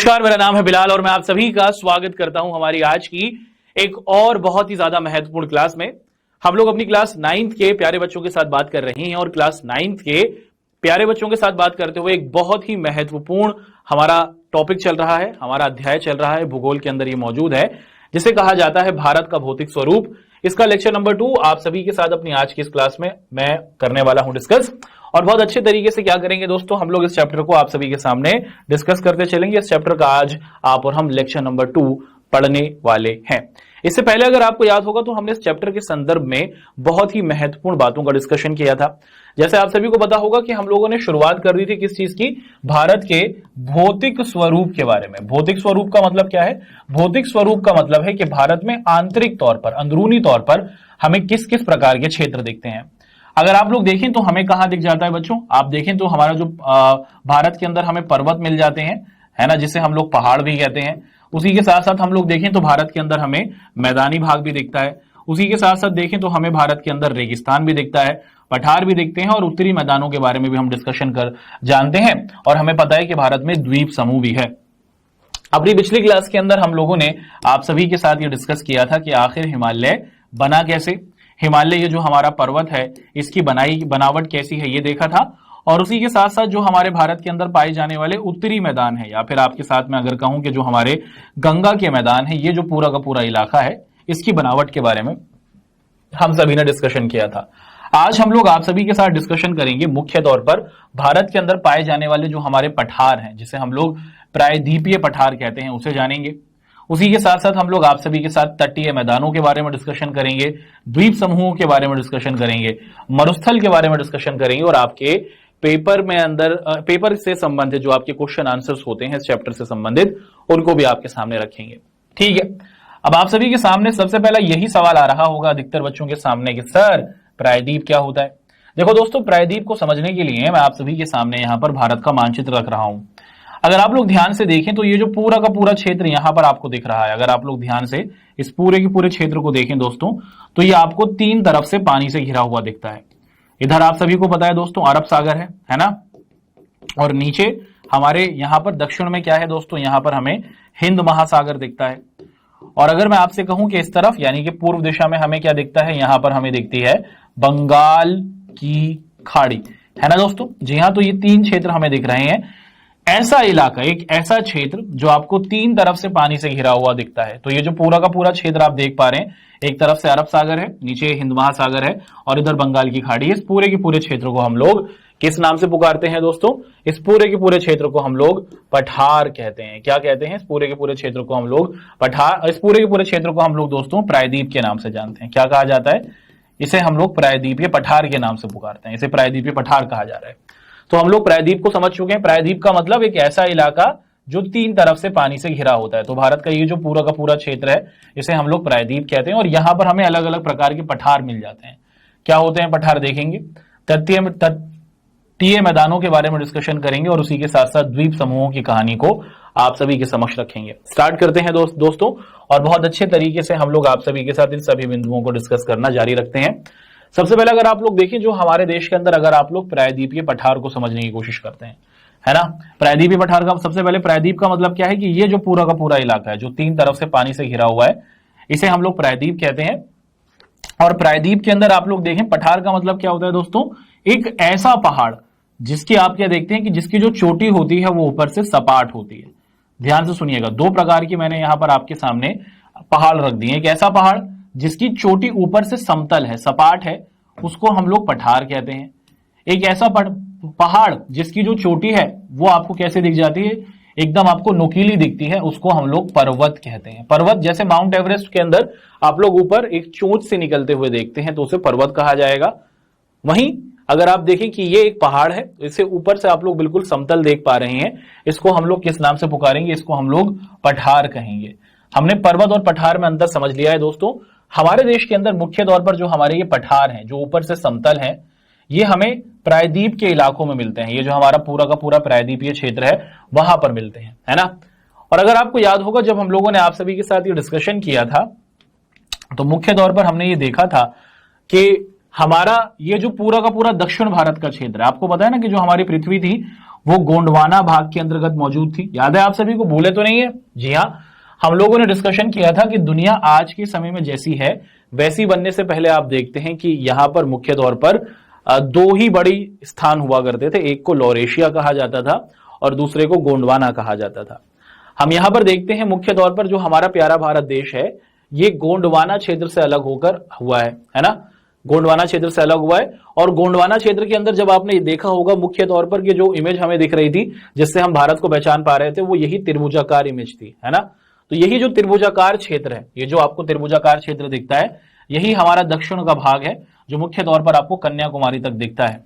नमस्कार, मेरा नाम है बिलाल और मैं आप सभी का स्वागत करता हूं हमारी आज की एक और बहुत ही ज्यादा महत्वपूर्ण क्लास में। हम लोग अपनी क्लास 9th के प्यारे बच्चों के साथ बात कर रहे हैं और क्लास 9th के प्यारे बच्चों के साथ बात करते हुए एक बहुत ही महत्वपूर्ण हमारा टॉपिक चल रहा है, हमारा अध्याय चल रहा है, भूगोल के अंदर ये मौजूद है, जिसे कहा जाता है भारत का भौतिक स्वरूप। इसका लेक्चर नंबर 2 आप सभी के साथ अपनी आज की इस क्लास में मैं करने वाला हूं डिस्कस। और बहुत अच्छे तरीके से क्या करेंगे दोस्तों, हम लोग इस चैप्टर को आप सभी के सामने डिस्कस करते चलेंगे। इस चैप्टर का आज आप और हम लेक्चर नंबर 2 पढ़ने वाले हैं। इससे पहले अगर आपको याद होगा तो हमने इस चैप्टर के संदर्भ में बहुत ही महत्वपूर्ण बातों का डिस्कशन किया था। जैसे आप सभी को पता होगा कि हम लोगों ने शुरुआत कर दी थी किस चीज की, भारत के भौतिक स्वरूप के बारे में। भौतिक स्वरूप का मतलब क्या है? भौतिक स्वरूप का मतलब है कि भारत में आंतरिक तौर पर, अंदरूनी तौर पर हमें किस किस प्रकार के क्षेत्र दिखते हैं। अगर आप लोग देखें तो हमें कहां दिख जाता है बच्चों, आप देखें तो हमारा जो भारत के अंदर हमें पर्वत मिल जाते हैं, है ना, जिसे हम लोग पहाड़ भी कहते हैं। उसी के साथ साथ हम लोग देखें तो भारत के अंदर हमें मैदानी भाग भी दिखता है। उसी के साथ साथ देखें तो हमें भारत के अंदर रेगिस्तान भी दिखता है, पठार भी दिखते हैं और उत्तरी मैदानों के बारे में भी हम डिस्कशन कर जानते हैं। और हमें पता है कि भारत में द्वीप समूह भी है। अपनी पिछली क्लास के अंदर हम लोगों ने आप सभी के साथ ये डिस्कस किया था कि आखिर हिमालय बना कैसे, हिमालय ये जो हमारा पर्वत है इसकी बनावट कैसी है ये देखा था। और उसी के साथ साथ जो हमारे भारत के अंदर पाए जाने वाले उत्तरी मैदान है, या फिर आपके साथ में अगर कहूं कि जो हमारे गंगा के मैदान है, ये जो पूरा का पूरा इलाका है, इसकी बनावट के बारे में हम सभी ने डिस्कशन किया था। आज हम लोग आप सभी के साथ डिस्कशन करेंगे मुख्य तौर पर भारत के अंदर पाए जाने वाले जो हमारे पठार हैं, जिसे हम लोग प्रायद्वीपीय पठार कहते हैं, उसे जानेंगे। उसी के साथ साथ हम लोग आप सभी के साथ तटीय मैदानों के बारे में डिस्कशन करेंगे, द्वीप समूहों के बारे में डिस्कशन करेंगे, मरुस्थल के बारे में डिस्कशन करेंगे और आपके पेपर में अंदर पेपर से संबंधित जो आपके क्वेश्चन आंसर्स होते हैं इस चैप्टर से संबंधित, उनको भी आपके सामने रखेंगे। ठीक है, अब आप सभी के सामने सबसे पहला यही सवाल आ रहा होगा अधिकतर बच्चों के सामने कि सर प्रायद्वीप क्या होता है। देखो दोस्तों, प्रायद्वीप को समझने के लिए मैं आप सभी के सामने यहां पर भारत का मानचित्र रख रहा हूं। अगर आप लोग ध्यान से देखें तो ये जो पूरा का पूरा क्षेत्र यहां पर आपको दिख रहा है, अगर आप लोग ध्यान से इस पूरे के पूरे क्षेत्र को देखें दोस्तों, तो ये आपको 3 तरफ से पानी से घिरा हुआ दिखता है। इधर आप सभी को पता है दोस्तों अरब सागर है ना, और नीचे हमारे यहां पर दक्षिण में क्या है दोस्तों, यहां पर हमें हिंद महासागर दिखता है। और अगर मैं आपसे कहूं कि इस तरफ यानी कि पूर्व दिशा में हमें क्या दिखता है, यहां पर हमें दिखती है बंगाल की खाड़ी, है ना दोस्तों। जी हां, तो ये 3 क्षेत्र हमें दिख रहे हैं। ऐसा इलाका, एक ऐसा क्षेत्र जो आपको 3 तरफ से पानी से घिरा हुआ दिखता है। तो ये जो पूरा का पूरा क्षेत्र आप देख पा रहे हैं, एक तरफ से अरब सागर है, नीचे हिंद महासागर है और इधर बंगाल की खाड़ी है। इस पूरे के पूरे क्षेत्र को हम लोग किस नाम से पुकारते हैं दोस्तों? इस पूरे के पूरे क्षेत्र को हम लोग पठार कहते हैं। क्या कहते हैं? इस पूरे के पूरे क्षेत्र को हम लोग पठार, इस पूरे के पूरे क्षेत्र को हम लोग दोस्तों प्रायद्वीप के नाम से जानते हैं। क्या कहा जाता है? इसे हम लोग प्रायद्वीपीय पठार के नाम से पुकारते हैं, इसे प्रायद्वीपीय पठार कहा जा रहा है। तो हम लोग प्रायद्वीप को समझ चुके हैं। प्रायद्वीप का मतलब एक ऐसा इलाका जो 3 तरफ से पानी से घिरा होता है। तो भारत का ये जो पूरा का पूरा क्षेत्र है इसे हम लोग प्रायद्वीप कहते हैं। और यहां पर हमें अलग अलग प्रकार के पठार मिल जाते हैं। क्या होते हैं पठार देखेंगे, तटीय मैदानों के बारे में डिस्कशन करेंगे और उसी के साथ साथ द्वीप समूहों की कहानी को आप सभी के समक्ष रखेंगे। स्टार्ट करते हैं दोस्तों, और बहुत अच्छे तरीके से हम लोग आप सभी के साथ इन सभी बिंदुओं को डिस्कस करना जारी रखते हैं। सबसे पहले अगर आप लोग देखें, जो हमारे देश के अंदर अगर आप लोग प्रायद्वीपीय पठार को समझने की कोशिश करते हैं, है ना, प्रायद्वीपीय पठार का सबसे पहले प्रायद्वीप का मतलब क्या है कि ये जो पूरा का पूरा इलाका है जो 3 तरफ से पानी से घिरा हुआ है, इसे हम लोग प्रायद्वीप कहते हैं। और प्रायद्वीप के अंदर आप लोग देखें पठार का मतलब क्या होता है दोस्तों, एक ऐसा पहाड़ जिसकी आप क्या देखते हैं कि जिसकी जो चोटी होती है वो ऊपर से सपाट होती है। ध्यान से सुनिएगा, 2 प्रकार की मैंने यहां पर आपके सामने पहाड़ रख दिए। एक ऐसा पहाड़ जिसकी चोटी ऊपर से समतल है, सपाट है, उसको हम लोग पठार कहते हैं। एक ऐसा पहाड़ जिसकी जो चोटी है वो आपको कैसे दिख जाती है, एकदम आपको नुकीली दिखती है, उसको हम लोग पर्वत कहते हैं। पर्वत जैसे माउंट एवरेस्ट के अंदर आप लोग ऊपर एक चोंच से निकलते हुए देखते हैं तो उसे पर्वत कहा जाएगा। वहीं अगर आप देखें कि ये एक पहाड़ है, इसे ऊपर से आप लोग बिल्कुल समतल देख पा रहे हैं, इसको हम लोग किस नाम से पुकारेंगे? इसको हम लोग पठार कहेंगे। हमने पर्वत और पठार में अंतर समझ लिया है दोस्तों। हमारे देश के अंदर मुख्य तौर पर जो हमारे ये पठार हैं जो ऊपर से समतल हैं, ये हमें प्रायद्वीप के इलाकों में मिलते हैं। ये जो हमारा पूरा का पूरा प्रायद्वीपीय क्षेत्र है वहां पर मिलते हैं, है ना। और अगर आपको याद होगा जब हम लोगों ने आप सभी के साथ ये डिस्कशन किया था तो मुख्य तौर पर हमने ये देखा था कि हमारा ये जो पूरा का पूरा दक्षिण भारत का क्षेत्र है, आपको पता है ना कि जो हमारी पृथ्वी थी वो गोंडवाना भाग के अंतर्गत मौजूद थी। याद है आप सभी को, भूले तो नहीं है? जी हाँ, हम लोगों ने डिस्कशन किया था कि दुनिया आज के समय में जैसी है वैसी बनने से पहले आप देखते हैं कि यहां पर मुख्य तौर पर दो ही बड़ी स्थान हुआ करते थे। एक को लॉरेशिया कहा जाता था और दूसरे को गोंडवाना कहा जाता था। हम यहां पर देखते हैं मुख्य तौर पर जो हमारा प्यारा भारत देश है ये गोंडवाना क्षेत्र से अलग होकर हुआ है ना? गोंडवाना क्षेत्र से अलग हुआ है। और गोंडवाना क्षेत्र के अंदर जब आपने देखा होगा मुख्य तौर पर कि जो इमेज हमें दिख रही थी जिससे हम भारत को पहचान पा रहे थे वो यही त्रिभुजाकार इमेज थी, है ना? तो यही जो त्रिभुजाकार क्षेत्र है, ये जो आपको त्रिभुजाकार क्षेत्र दिखता है यही हमारा दक्षिण का भाग है जो मुख्य तौर पर आपको कन्याकुमारी तक दिखता है।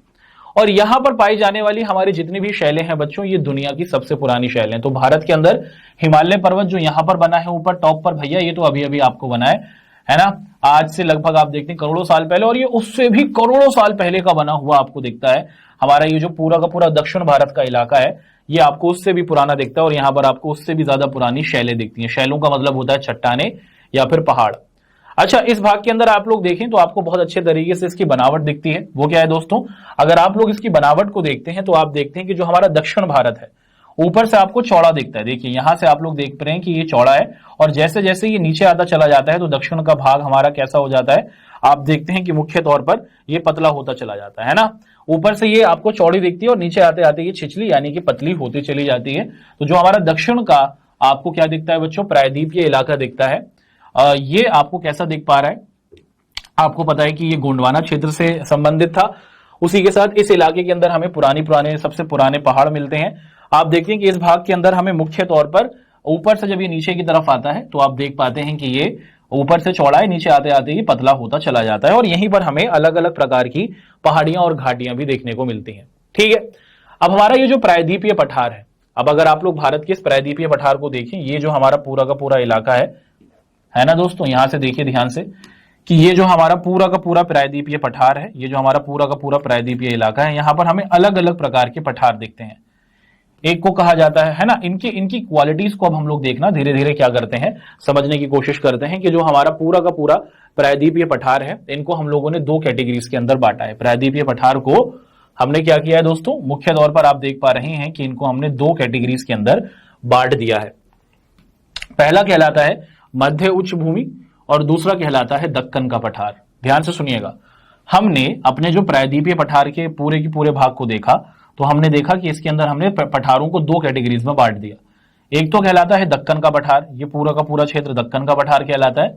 और यहां पर पाई जाने वाली हमारी जितनी भी शैलें हैं बच्चों, ये दुनिया की सबसे पुरानी शैलें। तो भारत के अंदर हिमालय पर्वत जो यहां पर बना है ऊपर टॉप पर भैया, ये तो अभी अभी आपको बना है ना? आज से लगभग आप देखते हैं करोड़ों साल पहले, और ये उससे भी करोड़ों साल पहले का बना हुआ आपको दिखता है। हमारा ये जो पूरा का पूरा दक्षिण भारत का इलाका है ये आपको उससे भी पुराना दिखता है और यहाँ पर आपको उससे भी ज्यादा पुरानी शैलें दिखती हैं। शैलों का मतलब होता है चट्टाने या फिर पहाड़। अच्छा, इस भाग के अंदर आप लोग देखें तो आपको बहुत अच्छे तरीके से इसकी बनावट दिखती है। वो क्या है दोस्तों? अगर आप लोग इसकी बनावट को देखते हैं तो आप देखते हैं कि जो हमारा दक्षिण भारत है ऊपर से आपको चौड़ा दिखता है। देखिए यहां से आप लोग देख रहे हैं कि ये चौड़ा है और जैसे जैसे ये नीचे आता चला जाता है तो दक्षिण का भाग हमारा कैसा हो जाता है? आप देखते हैं कि मुख्य तौर पर ये पतला होता चला जाता है ना? ऊपर से ये आपको चौड़ी दिखती है और नीचे आते आते ये छिछली यानी कि पतली होती चली जाती है। तो जो हमारा दक्षिण का आपको क्या दिखता है बच्चों? प्रायद्वीपीय इलाका दिखता है। ये आपको कैसा दिख पा रहा है? आपको पता है कि ये गोंडवाना क्षेत्र से संबंधित था। उसी के साथ इस इलाके के अंदर हमें पुराने सबसे पुराने पहाड़ मिलते हैं। आप देखते हैं कि इस भाग के अंदर हमें मुख्य तौर पर ऊपर से जब ये नीचे की तरफ आता है तो आप देख पाते हैं कि ये ऊपर से चौड़ा है, नीचे आते आते ये पतला होता चला जाता है और यहीं पर हमें अलग अलग प्रकार की पहाड़ियां और घाटियां भी देखने को मिलती हैं। ठीक है, अब हमारा ये जो प्रायद्वीपीय पठार है, अब अगर आप लोग भारत के इस प्रायद्वीपीय पठार को देखें, ये जो हमारा पूरा का पूरा इलाका है ना दोस्तों? यहां से देखिए ध्यान से कि ये जो हमारा पूरा का पूरा प्रायद्वीपीय पठार है, ये जो हमारा पूरा का पूरा प्रायद्वीपीय इलाका है, यहां पर हमें अलग अलग प्रकार के पठार दिखते हैं। एक को कहा जाता है ना? इनकी क्वालिटीज को अब हम लोग देखना धीरे धीरे क्या करते हैं, समझने की कोशिश करते हैं कि जो हमारा पूरा का पूरा प्रायद्वीपीय पठार है इनको हम लोगों ने दो कैटेगरीज के अंदर बांटा है। प्रायद्वीपीय पठार को हमने क्या किया है दोस्तों? मुख्य तौर पर आप देख पा रहे हैं कि इनको हमने दो कैटेगरीज के अंदर बांट दिया है। पहला कहलाता है मध्य उच्च भूमि और दूसरा कहलाता है दक्कन का पठार। ध्यान से सुनिएगा, हमने अपने जो प्रायद्वीपीय पठार के पूरे की पूरे भाग को देखा तो हमने देखा कि इसके अंदर हमने पठारों को दो कैटेगरीज में बांट दिया। एक तो कहलाता है दक्कन का पठार, ये पूरा का पूरा क्षेत्र दक्कन का पठार कहलाता है,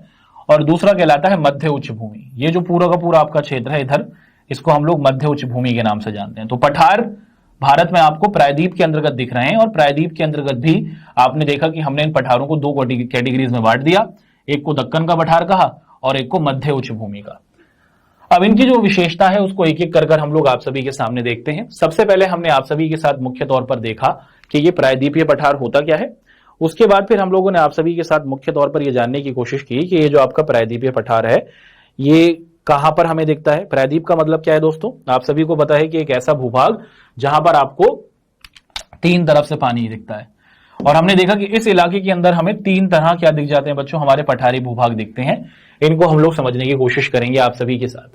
और दूसरा कहलाता है मध्य उच्च भूमि। ये जो पूरा का पूरा आपका क्षेत्र है इधर, इसको हम लोग मध्य उच्च भूमि के नाम से जानते हैं। तो पठार भारत में आपको प्रायद्वीप के अंतर्गत दिख रहे हैं और प्रायद्वीप के अंतर्गत भी आपने देखा कि हमने इन पठारों को दो कैटेगरीज में बांट दिया। एक को दक्कन का पठार कहा और एक को मध्य उच्च भूमि का। अब इनकी जो विशेषता है उसको एक एक कर हम लोग आप सभी के सामने देखते हैं। सबसे पहले हमने आप सभी के साथ मुख्य तौर पर देखा कि ये प्रायद्वीपीय पठार होता क्या है। उसके बाद फिर हम लोगों ने आप सभी के साथ मुख्य तौर पर यह जानने की कोशिश की कि ये जो आपका प्रायद्वीपीय पठार है ये कहां पर हमें दिखता है। प्रायद्वीप का मतलब क्या है दोस्तों? आप सभी को पता है कि एक ऐसा भूभाग जहां पर आपको तीन तरफ से पानी दिखता है, और हमने देखा कि इस इलाके के अंदर हमें तीन तरह क्या दिख जाते हैं बच्चों? हमारे पठारी भूभाग दिखते हैं। इनको हम लोग समझने की कोशिश करेंगे आप सभी के साथ।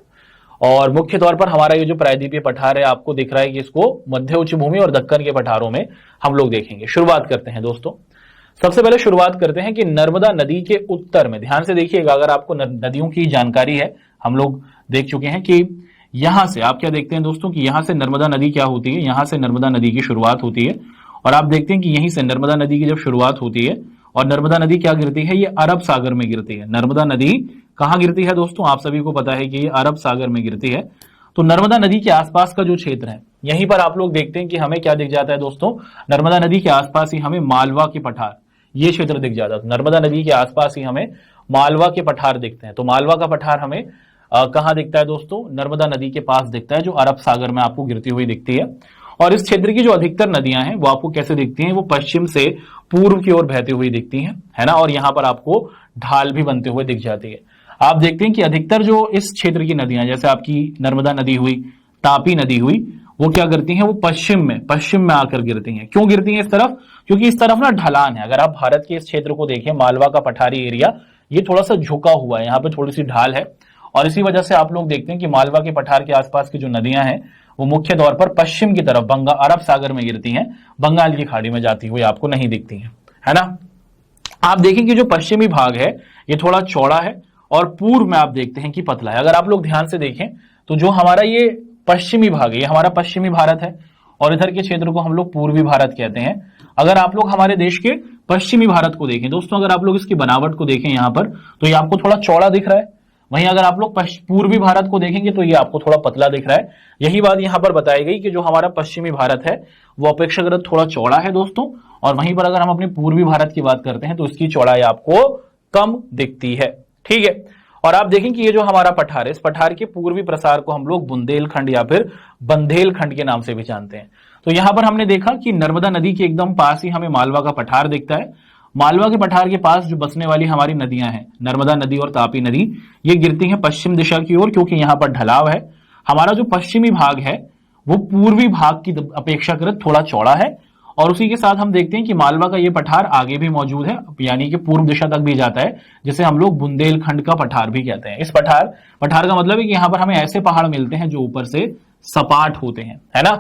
और मुख्य तौर पर हमारा ये जो प्रायद्वीपीय पठार है आपको दिख रहा है कि इसको मध्य उच्च भूमि और दक्कन के पठारों में हम लोग देखेंगे। शुरुआत करते हैं दोस्तों। सबसे पहले शुरुआत करते हैं कि नर्मदा नदी के उत्तर में, ध्यान से देखिएगा, अगर आपको नदियों की जानकारी है, हम लोग देख चुके हैं कि यहां से आप क्या देखते हैं दोस्तों कि यहां से नर्मदा नदी क्या होती है, यहां से नर्मदा नदी की शुरुआत होती है, और आप देखते हैं कि यहीं से नर्मदा नदी की जब शुरुआत होती है और नर्मदा नदी क्या गिरती है? ये अरब सागर में गिरती है। नर्मदा नदी कहां गिरती है दोस्तों? आप सभी को पता है कि ये अरब सागर में गिरती है। तो नर्मदा नदी के आसपास का जो क्षेत्र है यहीं पर आप लोग देखते हैं कि हमें क्या दिख जाता है दोस्तों? नर्मदा नदी के आसपास ही हमें मालवा के पठार, ये क्षेत्र दिख जाता है। नर्मदा नदी के आसपास ही हमें मालवा के पठार दिखते हैं। तो मालवा का पठार हमें कहां दिखता है दोस्तों? नर्मदा नदी के पास दिखता है, जो अरब सागर में आपको गिरती हुई दिखती है। और इस क्षेत्र की जो अधिकतर नदियां हैं वो आपको कैसे दिखती हैं? वो पश्चिम से पूर्व की ओर बहती हुई दिखती हैं, है ना? और यहां पर आपको ढाल भी बनते हुए दिख जाती है। आप देखते हैं कि अधिकतर जो इस क्षेत्र की नदियां, जैसे आपकी नर्मदा नदी हुई, तापी नदी हुई, वो क्या करती हैं? वो पश्चिम में आकर गिरती हैं। क्यों गिरती हैं इस तरफ? क्योंकि इस तरफ ना ढलान है। अगर आप भारत के इस क्षेत्र को देखें, मालवा का पठारी एरिया, ये थोड़ा सा झुका हुआ है, यहाँ पे थोड़ी सी ढाल है, और इसी वजह से आप लोग देखते हैं कि मालवा के पठार के आसपास की जो नदियां हैं वो मुख्य तौर पर पश्चिम की तरफ अरब सागर में गिरती हैं, बंगाल की खाड़ी में जाती हुई आपको नहीं दिखती हैं, है ना। आप देखें कि जो पश्चिमी भाग है ये थोड़ा चौड़ा है और पूर्व में आप देखते हैं कि पतला है। अगर आप लोग ध्यान से देखें तो जो हमारा ये पश्चिमी भाग है ये हमारा पश्चिमी भारत है और इधर के क्षेत्र को हम लोग पूर्वी भारत कहते हैं। अगर आप लोग हमारे देश के पश्चिमी भारत को देखें दोस्तों, अगर आप लोग इसकी बनावट को देखें यहां पर तो ये आपको थोड़ा चौड़ा दिख रहा है, वहीं अगर आप लोग पूर्वी भारत को देखेंगे तो ये आपको थोड़ा पतला दिख रहा है। यही बात यहां पर बताई गई कि जो हमारा पश्चिमी भारत है वो अपेक्षाकृत थोड़ा चौड़ा है दोस्तों, और वहीं पर अगर हम अपने पूर्वी भारत की बात करते हैं तो इसकी चौड़ाई आपको कम दिखती है, ठीक है। और आप देखें कि ये जो हमारा पठार है, इस पठार के पूर्वी प्रसार को हम लोग बुंदेलखंड या फिर बंदेलखंड के नाम से भी जानते हैं। तो यहां पर हमने देखा कि नर्मदा नदी के एकदम पास ही हमें मालवा का पठार दिखता है। मालवा के पठार के पास जो बसने वाली हमारी नदियां हैं, नर्मदा नदी और तापी नदी, ये गिरती हैं पश्चिम दिशा की ओर, क्योंकि यहां पर ढलाव है। हमारा जो पश्चिमी भाग है वो पूर्वी भाग की अपेक्षाकृत थोड़ा चौड़ा है, और उसी के साथ हम देखते हैं कि मालवा का ये पठार आगे भी मौजूद है, यानी कि पूर्व दिशा तक भी जाता है, जिसे हम लोग बुंदेलखंड का पठार भी कहते हैं। इस पठार का मतलब है कि यहां पर हमें ऐसे पहाड़ मिलते हैं जो ऊपर से सपाट होते हैं, है ना।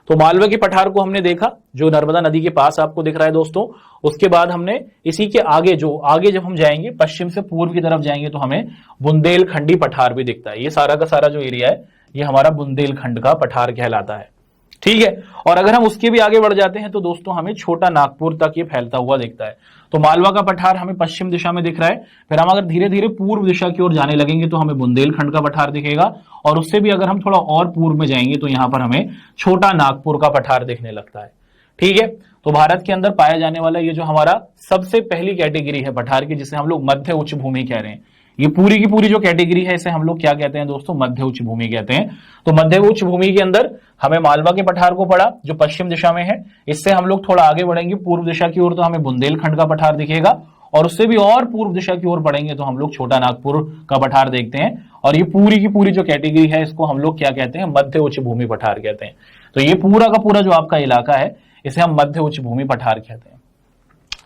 तो मालवा के पठार को हमने देखा जो नर्मदा नदी के पास आपको दिख रहा है दोस्तों। उसके बाद हमने इसी के आगे जब हम जाएंगे पश्चिम से पूर्व की तरफ जाएंगे तो हमें बुंदेलखंडी पठार भी दिखता है। ये सारा का सारा जो एरिया है ये हमारा बुंदेलखंड का पठार कहलाता है, ठीक है। और अगर हम उसके भी आगे बढ़ जाते हैं तो दोस्तों हमें छोटा नागपुर तक ये फैलता हुआ दिखता है। तो मालवा का पठार हमें पश्चिम दिशा में दिख रहा है, फिर हम अगर धीरे धीरे पूर्व दिशा की ओर जाने लगेंगे तो हमें बुंदेलखंड का पठार दिखेगा, और उससे भी अगर हम थोड़ा और पूर्व में जाएंगे तो यहां पर हमें छोटा नागपुर का पठार दिखने लगता है, ठीक है। तो भारत के अंदर पाया जाने वाला ये जो हमारा सबसे पहली कैटेगरी है पठार की, जिसे हम लोग मध्य उच्च भूमि कह रहे हैं, ये पूरी की पूरी जो कैटेगरी है इसे हम लोग क्या कहते हैं दोस्तों, मध्य उच्च भूमि कहते हैं। तो मध्य उच्च भूमि के अंदर हमें मालवा के पठार को पड़ा जो पश्चिम दिशा में है, इससे हम लोग थोड़ा आगे बढ़ेंगे पूर्व दिशा की ओर तो हमें बुंदेलखंड का पठार दिखेगा, और उससे भी और पूर्व दिशा की ओर बढ़ेंगे तो हम लोग छोटा नागपुर का पठार देखते हैं। और ये पूरी की पूरी जो कैटेगरी है इसको हम लोग क्या कहते हैं, मध्य उच्च भूमि पठार कहते हैं। तो ये पूरा का पूरा जो आपका इलाका है इसे हम मध्य उच्च भूमि पठार कहते हैं।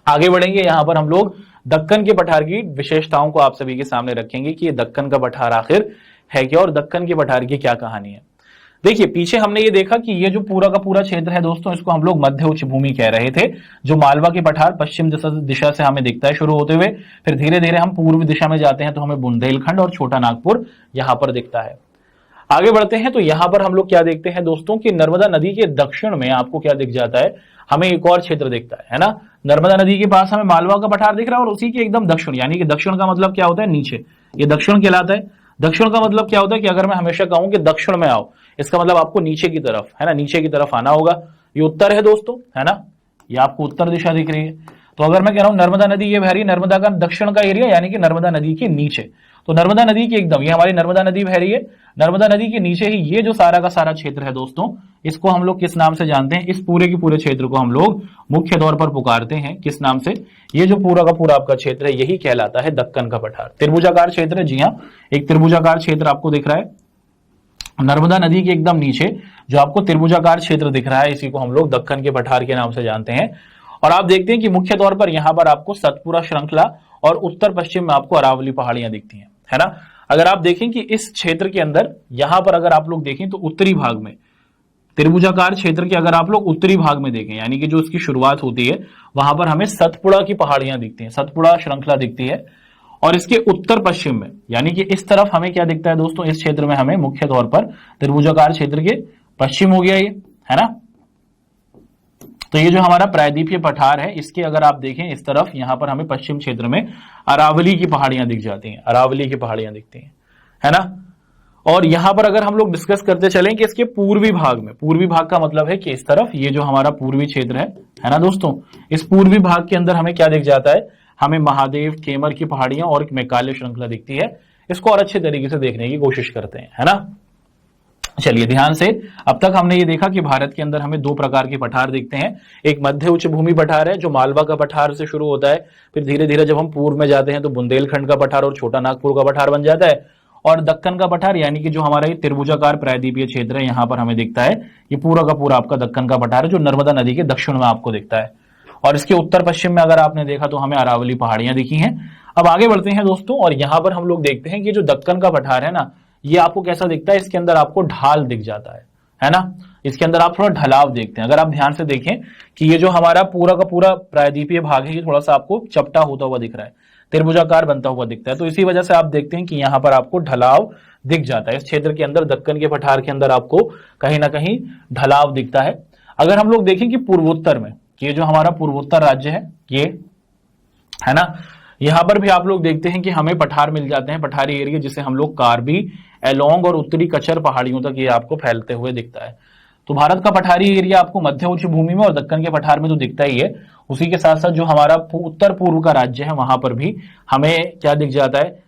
आगे बढ़ेंगे, यहां पर हम लोग दक्कन के पठार की विशेषताओं को आप सभी के सामने रखेंगे कि ये दक्कन का पठार आखिर है क्या और दक्कन के पठार की क्या कहानी है। देखिए पीछे हमने ये देखा कि ये जो पूरा का पूरा क्षेत्र है दोस्तों इसको हम लोग मध्य उच्च भूमि कह रहे थे, जो मालवा के पठार पश्चिम दिशा से हमें दिखता है शुरू होते हुए, फिर धीरे धीरे हम पूर्व दिशा में जाते हैं तो हमें बुंदेलखंड और छोटा नागपुर यहां पर दिखता है। आगे बढ़ते हैं तो यहां पर हम लोग क्या देखते हैं दोस्तों कि नर्मदा नदी के दक्षिण में आपको क्या दिख जाता है, हमें एक और क्षेत्र दिखता है ना। नर्मदा नदी के पास हमें मालवा का पठार दिख रहा है और उसी के एकदम दक्षिण, यानी कि दक्षिण का मतलब क्या होता है, नीचे, ये दक्षिण कहलाता है। दक्षिण का मतलब क्या होता है कि अगर मैं हमेशा कहूं कि दक्षिण में आओ, इसका मतलब आपको नीचे की तरफ, है ना, नीचे की तरफ आना होगा। ये उत्तर है दोस्तों, है ना, ये आपको उत्तर दिशा दिख रही है। तो अगर मैं कह रहा हूं नर्मदा नदी ये बह रही है, नर्मदा का दक्षिण का एरिया यानी कि नर्मदा नदी के नीचे, तो नर्मदा नदी की एकदम, ये हमारी नर्मदा नदी बह रही है, नर्मदा नदी के नीचे ही ये जो सारा का सारा क्षेत्र है दोस्तों, इसको हम लोग किस नाम से जानते हैं, इस पूरे के पूरे क्षेत्र को हम लोग मुख्य तौर पर पुकारते हैं किस नाम से, ये जो पूरा का पूरा आपका क्षेत्र है यही कहलाता है दक्कन का पठार। त्रिभुजाकार क्षेत्र है, जी हाँ, एक त्रिभुजाकार क्षेत्र आपको दिख रहा है नर्मदा नदी के एकदम नीचे, जो आपको त्रिभुजाकार क्षेत्र दिख रहा है इसी को हम लोग दक्कन के पठार के नाम से जानते हैं। और आप देखते हैं कि मुख्य तौर पर यहां पर आपको सतपुरा श्रृंखला और उत्तर पश्चिम में आपको अरावली पहाड़ियां दिखती हैं, है ना। अगर आप देखें कि इस क्षेत्र के अंदर यहां पर अगर आप लोग देखें तो उत्तरी भाग में, त्रिभुजाकार क्षेत्र के अगर आप लोग उत्तरी भाग में देखें यानी कि जो इसकी शुरुआत होती है वहां पर हमें सतपुड़ा की पहाड़ियां दिखती हैं, सतपुड़ा श्रृंखला दिखती है। और इसके उत्तर पश्चिम में यानी कि इस तरफ हमें क्या दिखता है दोस्तों, इस क्षेत्र में हमें मुख्य तौर पर त्रिभुजाकार क्षेत्र के पश्चिम हो गया ये, है ना। तो ये जो हमारा प्रायद्वीपीय पठार है इसके अगर आप देखें इस तरफ, यहां पर हमें पश्चिम क्षेत्र में अरावली की पहाड़ियां दिख जाती हैं, अरावली की पहाड़ियां दिखती हैं, है ना। और यहां पर अगर हम लोग डिस्कस करते चलें कि इसके पूर्वी भाग में, पूर्वी भाग का मतलब है कि इस तरफ ये जो हमारा पूर्वी क्षेत्र है ना दोस्तों, इस पूर्वी भाग के अंदर हमें क्या दिख जाता है, हमें महादेव, केमर की पहाड़ियां और मैकाले श्रृंखला दिखती है। इसको और अच्छे तरीके से देखने की कोशिश करते हैं, है ना। चलिए ध्यान से, अब तक हमने ये देखा कि भारत के अंदर हमें दो प्रकार के पठार दिखते हैं, एक मध्य उच्च भूमि पठार है जो मालवा का पठार से शुरू होता है, फिर धीरे धीरे जब हम पूर्व में जाते हैं तो बुंदेलखंड का पठार और छोटा नागपुर का पठार बन जाता है, और दक्कन का पठार यानी कि जो हमारा ये त्रिभुजाकार प्रायद्वीपीय क्षेत्र है यहां पर हमें दिखता है, ये पूरा का पूरा आपका दक्कन का पठार है जो नर्मदा नदी के दक्षिण में आपको दिखता है। और इसके उत्तर पश्चिम में अगर आपने देखा तो हमें अरावली पहाड़ियां दिखी हैं। अब आगे बढ़ते हैं दोस्तों, और यहां पर हम लोग देखते हैं कि जो दक्कन का पठार है ना, ये आपको कैसा दिखता है, इसके अंदर आपको ढाल दिख जाता है है ना। इसके अंदर आप थोड़ा ढलाव देखते हैं। अगर आप ध्यान से देखें कि ये जो हमारा पूरा का पूरा प्रायद्वीपीय भाग है, ये थोड़ा सा आपको चपटा होता हुआ दिख रहा है, त्रिभुजाकार बनता हुआ दिखता है। तो इसी वजह से आप देखते हैं कि यहां पर आपको ढलाव दिख जाता है। इस क्षेत्र के अंदर, दक्कन के पठार के अंदर आपको कहीं ना कहीं ढलाव दिखता है। अगर हम लोग देखें कि पूर्वोत्तर में, ये जो हमारा पूर्वोत्तर राज्य है, ये है ना, यहां पर भी आप लोग देखते हैं कि हमें पठार मिल जाते हैं, पठारी एरिया, जिसे हम लोग कार्बी, एलोंग और उत्तरी कचर पहाड़ियों तक ये आपको फैलते हुए दिखता है। तो भारत का पठारी एरिया आपको मध्य उच्च भूमि में और दक्कन के पठार में तो दिखता ही है, उसी के साथ साथ जो हमारा उत्तर पूर्व का राज्य है वहां पर भी हमें क्या दिख जाता है,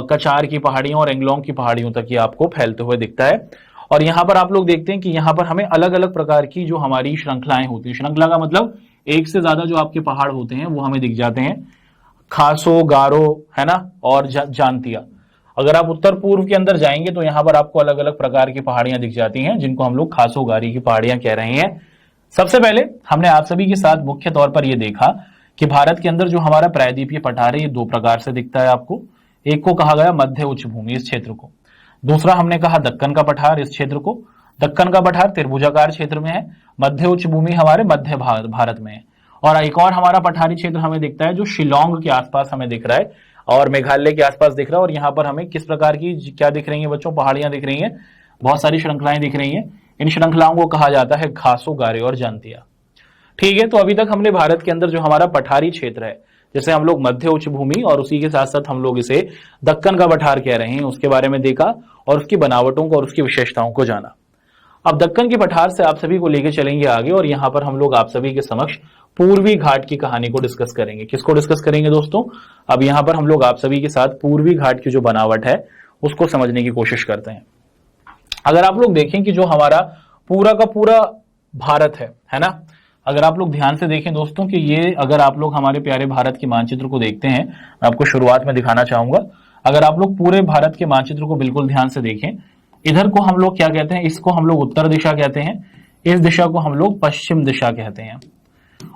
कचार की पहाड़ियों और एंगलोंग की पहाड़ियों तक ये आपको फैलते हुए दिखता है। और यहां पर आप लोग देखते हैं कि यहां पर हमें अलग अलग प्रकार की जो हमारी श्रृंखलाएं होती है, श्रृंखला का मतलब एक से ज्यादा जो आपके पहाड़ होते हैं वो हमें दिख जाते हैं, खासो, गारो, है ना, और जानतिया। अगर आप उत्तर पूर्व के अंदर जाएंगे तो यहां पर आपको अलग अलग प्रकार की पहाड़ियां दिख जाती हैं, जिनको हम लोग खासो गारी की पहाड़ियां कह रहे हैं। सबसे पहले हमने आप सभी के साथ मुख्य तौर पर यह देखा कि भारत के अंदर जो हमारा प्रायद्वीपीय पठार है ये दो प्रकार से दिखता है आपको। एक को कहा गया मध्य उच्च भूमि, इस क्षेत्र को। दूसरा हमने कहा दक्कन का पठार, इस क्षेत्र को। दक्कन का पठार त्रिभुजाकार क्षेत्र में है, मध्य उच्च भूमि हमारे मध्य भारत में है। और एक और हमारा पठारी क्षेत्र हमें दिखता है जो शिलोंग के आसपास हमें दिख रहा है और मेघालय के आसपास दिख रहा है। और यहाँ पर हमें किस प्रकार की क्या दिख रही है बच्चों, पहाड़ियां दिख रही हैं, बहुत सारी श्रृंखलाएं दिख रही हैं। इन श्रृंखलाओं को कहा जाता है खासो, गारे और जानतिया। ठीक है, तो अभी तक हमने भारत के अंदर जो हमारा पठारी क्षेत्र है, जैसे हम लोग मध्य उच्च भूमि और उसी के साथ साथ हम लोग इसे दक्कन का पठार कह रहे हैं, उसके बारे में देखा और उसकी बनावटों को और उसकी विशेषताओं को जाना। अब दक्कन के पठार से आप सभी को लेकर चलेंगे आगे और यहां पर हम लोग आप सभी के समक्ष पूर्वी घाट की कहानी को डिस्कस करेंगे। किसको डिस्कस करेंगे दोस्तों? अब यहां पर हम लोग आप सभी के साथ पूर्वी घाट की जो बनावट है उसको समझने की कोशिश करते हैं। अगर आप लोग देखें कि जो हमारा पूरा का पूरा भारत है ना, अगर आप लोग ध्यान से देखें दोस्तों कि ये, अगर आप लोग हमारे प्यारे भारत के मानचित्र को देखते हैं, मैं आपको शुरुआत में दिखाना चाहूंगा। अगर आप लोग पूरे भारत के मानचित्र को बिल्कुल ध्यान से देखें, इधर को हम लोग क्या कहते हैं, इसको हम लोग उत्तर दिशा कहते हैं, इस दिशा को हम लोग पश्चिम दिशा कहते हैं,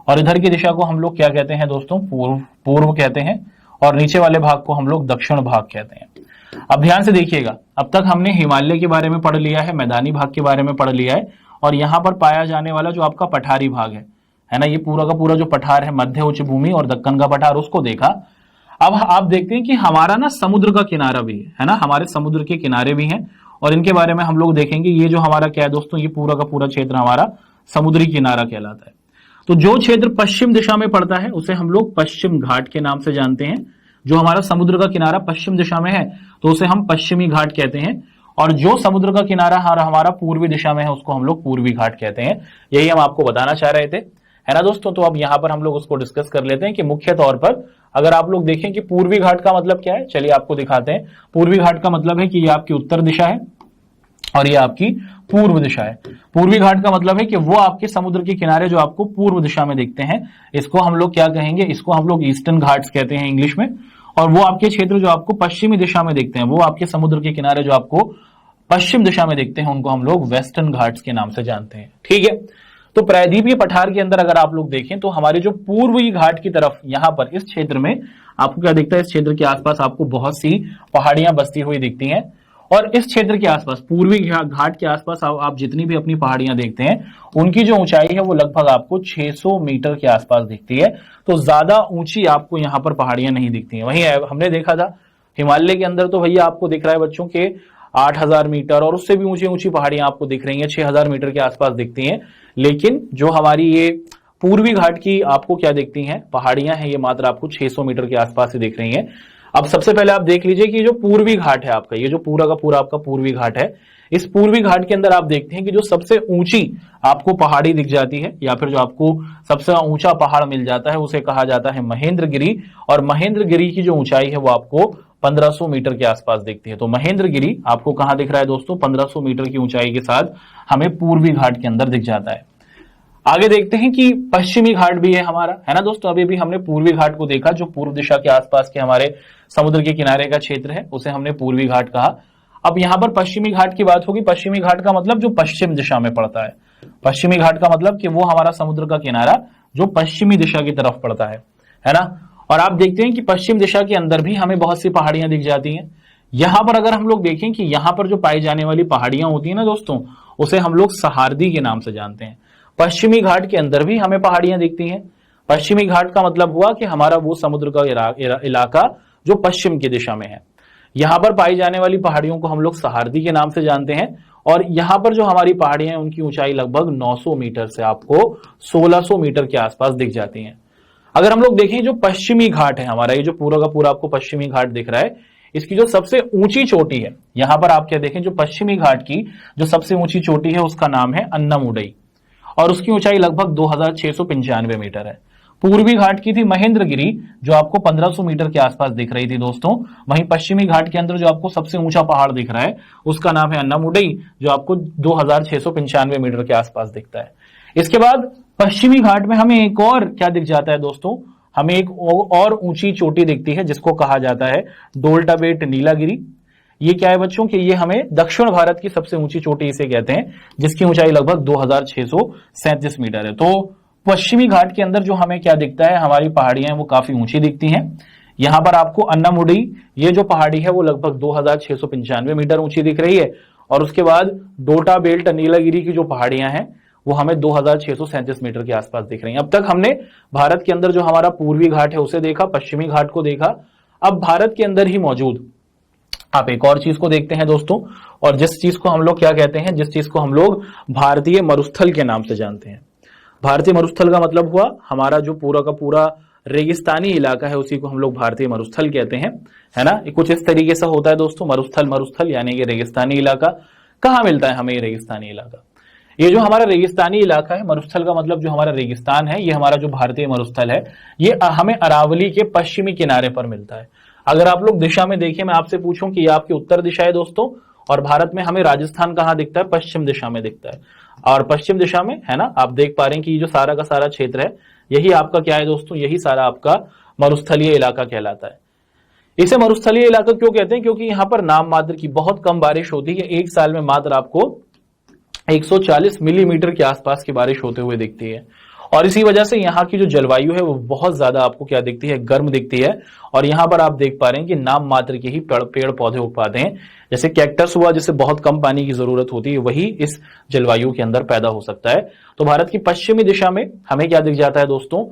और इधर की दिशा को हम लोग क्या कहते हैं दोस्तों, पूर्व कहते हैं, और नीचे वाले भाग को हम लोग दक्षिण भाग कहते हैं। अब ध्यान से देखिएगा, अब तक हमने हिमालय के बारे में पढ़ लिया है, मैदानी भाग के बारे में पढ़ लिया है, और यहां पर पाया जाने वाला जो आपका पठारी भाग है ना, ये पूरा का पूरा जो पठार है, मध्य उच्च भूमि और दक्कन का पठार, उसको देखा। अब आप देखते हैं कि हमारा ना समुद्र का किनारा भी है ना, हमारे समुद्र के किनारे भी हैं, और इनके बारे में हम लोग देखेंगे। ये जो हमारा क्या है दोस्तों, ये पूरा का पूरा क्षेत्र हमारा समुद्री किनारा कहलाता है। तो जो क्षेत्र पश्चिम दिशा में पड़ता है उसे हम लोग पश्चिम घाट के नाम से जानते हैं। जो हमारा समुद्र का किनारा पश्चिम दिशा में है तो उसे हम पश्चिमी घाट कहते हैं, और जो समुद्र का किनारा हमारा पूर्वी दिशा में है उसको हम लोग पूर्वी घाट कहते हैं। यही हम आपको बताना चाह रहे थे, है ना दोस्तों। तो अब यहां पर हम लोग उसको डिस्कस कर लेते हैं कि मुख्य तौर पर अगर आप लोग देखें कि पूर्वी घाट का मतलब क्या है, चलिए आपको दिखाते हैं। पूर्वी घाट का मतलब है कि ये आपकी उत्तर दिशा है और ये आपकी पूर्व दिशा है। पूर्वी घाट का मतलब है कि वो आपके समुद्र के किनारे जो आपको पूर्व दिशा में दिखते हैं, इसको हम लोग क्या कहेंगे, इसको हम लोग ईस्टर्न घाट्स कहते हैं इंग्लिश में। और वो आपके क्षेत्र जो आपको पश्चिमी दिशा में दिखते हैं, वो आपके समुद्र के किनारे जो आपको पश्चिम दिशा में दिखते हैं, उनको हम लोग वेस्टर्न घाट्स के नाम से जानते हैं। ठीक है, तो प्रायद्वीपीय पठार के अंदर अगर आप लोग देखें तो हमारे जो पूर्वी घाट की तरफ, यहां पर इस क्षेत्र में आपको क्या दिखता है, इस क्षेत्र के आसपास आपको बहुत सी पहाड़ियां बसती हुई दिखती हैं। और इस क्षेत्र के आसपास, पूर्वी घाट के आसपास आप जितनी भी अपनी पहाड़ियां देखते हैं, उनकी जो ऊंचाई है वो लगभग आपको 600 मीटर के आसपास दिखती है। तो ज्यादा ऊंची आपको यहां पर पहाड़ियां नहीं दिखती हैं। वहीं हमने देखा था हिमालय के अंदर तो भैया आपको दिख रहा है बच्चों के 8000 मीटर और उससे भी ऊंची ऊंची पहाड़ियां आपको दिख रही हैं, 6000 मीटर के आसपास दिखती हैं। लेकिन जो हमारी ये पूर्वी घाट की आपको क्या दिखती हैं, पहाड़ियां हैं, ये मात्र आपको 600 मीटर के आसपास ही दिख रही हैं। अब सबसे पहले आप देख लीजिए कि जो पूर्वी घाट है आपका, ये जो पूरा का पूरा आपका पूर्वी घाट है, इस पूर्वी घाट के अंदर आप देखते हैं कि जो सबसे ऊंची आपको पहाड़ी दिख जाती है, या फिर जो आपको सबसे ऊंचा पहाड़ मिल जाता है, उसे कहा जाता है महेंद्रगिरी। और महेंद्रगिरी की जो ऊंचाई है वो आपको 1500 मीटर के आसपास दिखती है। तो महेंद्रगिरी आपको कहां दिख रहा है दोस्तों, 1500 मीटर की ऊंचाई के साथ हमें पूर्वी घाट के अंदर दिख जाता है। आगे देखते हैं कि पश्चिमी घाट भी है हमारा, है ना दोस्तों। अभी भी हमने पूर्वी घाट को देखा, जो पूर्व दिशा के आसपास के हमारे समुद्र के किनारे का क्षेत्र है, उसे हमने पूर्वी घाट कहा। अब यहां पर पश्चिमी घाट की बात होगी। पश्चिमी घाट का मतलब जो पश्चिम दिशा में पड़ता है। पश्चिमी घाट का मतलब कि वो हमारा समुद्र का किनारा जो पश्चिमी दिशा की तरफ पड़ता है ना। और आप देखते हैं कि पश्चिम दिशा के अंदर भी हमें बहुत सी पहाड़ियां दिख जाती हैं। यहां पर अगर हम लोग देखें कि यहां पर जो पाई जाने वाली पहाड़ियां होती है ना दोस्तों, उसे हम लोग सहारदी के नाम से जानते हैं। पश्चिमी घाट के अंदर भी हमें पहाड़ियां दिखती हैं। पश्चिमी घाट का मतलब हुआ कि हमारा वो समुद्र का इलाका जो पश्चिम की दिशा में है। यहां पर पाई जाने वाली पहाड़ियों को हम लोग सहारदी के नाम से जानते हैं। और यहां पर जो हमारी पहाड़ियां हैं उनकी ऊंचाई लगभग 900 मीटर से आपको 1600 मीटर के आसपास दिख जाती हैं। अगर हम लोग देखें जो पश्चिमी घाट है हमारा, ये जो पूरा का पूरा आपको पश्चिमी घाट दिख रहा है, इसकी जो सबसे ऊंची चोटी है, यहां पर आप क्या देखें, जो पश्चिमी घाट की जो सबसे ऊंची चोटी है उसका नाम है अन्नामुडई और उसकी ऊंचाई लगभग 2695 मीटर है। पूर्वी घाट की थी महेंद्रगिरी जो आपको 1500 मीटर के आसपास दिख रही थी दोस्तों। वहीं पश्चिमी घाट के अंदर जो आपको सबसे ऊंचा पहाड़ दिख रहा है उसका नाम है अन्नामुडई जो आपको 2695 मीटर के आसपास दिखता है। इसके बाद पश्चिमी घाट में हमें एक और क्या दिख जाता है दोस्तों, हमें एक और ऊंची चोटी दिखती है जिसको कहा जाता है डोल्टाबेट नीलागिरी। ये क्या है बच्चों कि ये हमें दक्षिण भारत की सबसे ऊंची चोटी इसे कहते हैं, जिसकी ऊंचाई लगभग 2637 मीटर है। तो पश्चिमी घाट के अंदर जो हमें क्या दिखता है, हमारी पहाड़ियां वो काफी ऊंची दिखती हैं। यहां पर आपको अन्नामुडी ये जो पहाड़ी है वो लगभग 2695 मीटर ऊंची दिख रही है। और उसके बाद डोटा बेल्ट नीलागिरी की जो पहाड़ियां हैं वो हमें 2637 मीटर के आसपास दिख रही हैं। अब तक हमने भारत के अंदर जो हमारा पूर्वी घाट है उसे देखा, पश्चिमी घाट को देखा। अब भारत के अंदर ही मौजूद आप एक और चीज को देखते हैं दोस्तों, और जिस चीज को हम लोग क्या कहते हैं, जिस चीज को हम लोग भारतीय मरुस्थल के नाम से जानते हैं। भारतीय मरुस्थल का मतलब हुआ हमारा जो पूरा का पूरा रेगिस्तानी इलाका है उसी को हम लोग भारतीय मरुस्थल कहते हैं, है ना। कुछ इस तरीके से होता है दोस्तों, मरुस्थल यानी कि रेगिस्तानी इलाका। कहाँ मिलता है हमें ये रेगिस्तानी इलाका? ये जो हमारा रेगिस्तानी इलाका है, मरुस्थल का मतलब जो हमारा रेगिस्तान है, ये हमारा जो भारतीय मरुस्थल है ये हमें अरावली के पश्चिमी किनारे पर मिलता है। अगर आप लोग दिशा में देखें, मैं आपसे पूछूं कि ये आपकी उत्तर दिशा है दोस्तों, और भारत में हमें राजस्थान कहाँ दिखता है? पश्चिम दिशा में दिखता है। और पश्चिम दिशा में, है ना, आप देख पा रहे हैं कि ये जो सारा का सारा क्षेत्र है यही आपका क्या है दोस्तों, यही सारा आपका मरुस्थलीय इलाका कहलाता है। इसे मरुस्थलीय इलाका क्यों कहते हैं? क्योंकि यहाँ पर नाम मात्र की बहुत कम बारिश होती है। एक साल में मात्र आपको 140 मिलीमीटर के आसपास की बारिश होते हुए दिखती है। और इसी वजह से यहाँ की जो जलवायु है वो बहुत ज्यादा आपको क्या दिखती है? गर्म दिखती है। और यहाँ पर आप देख पा रहे हैं कि नाम मात्र के ही पेड़ पौधे उग पाते हैं। जैसे कैक्टस हुआ, जिसे बहुत कम पानी की जरूरत होती है, वही इस जलवायु के अंदर पैदा हो सकता है। तो भारत की पश्चिमी दिशा में हमें क्या दिख जाता है दोस्तों?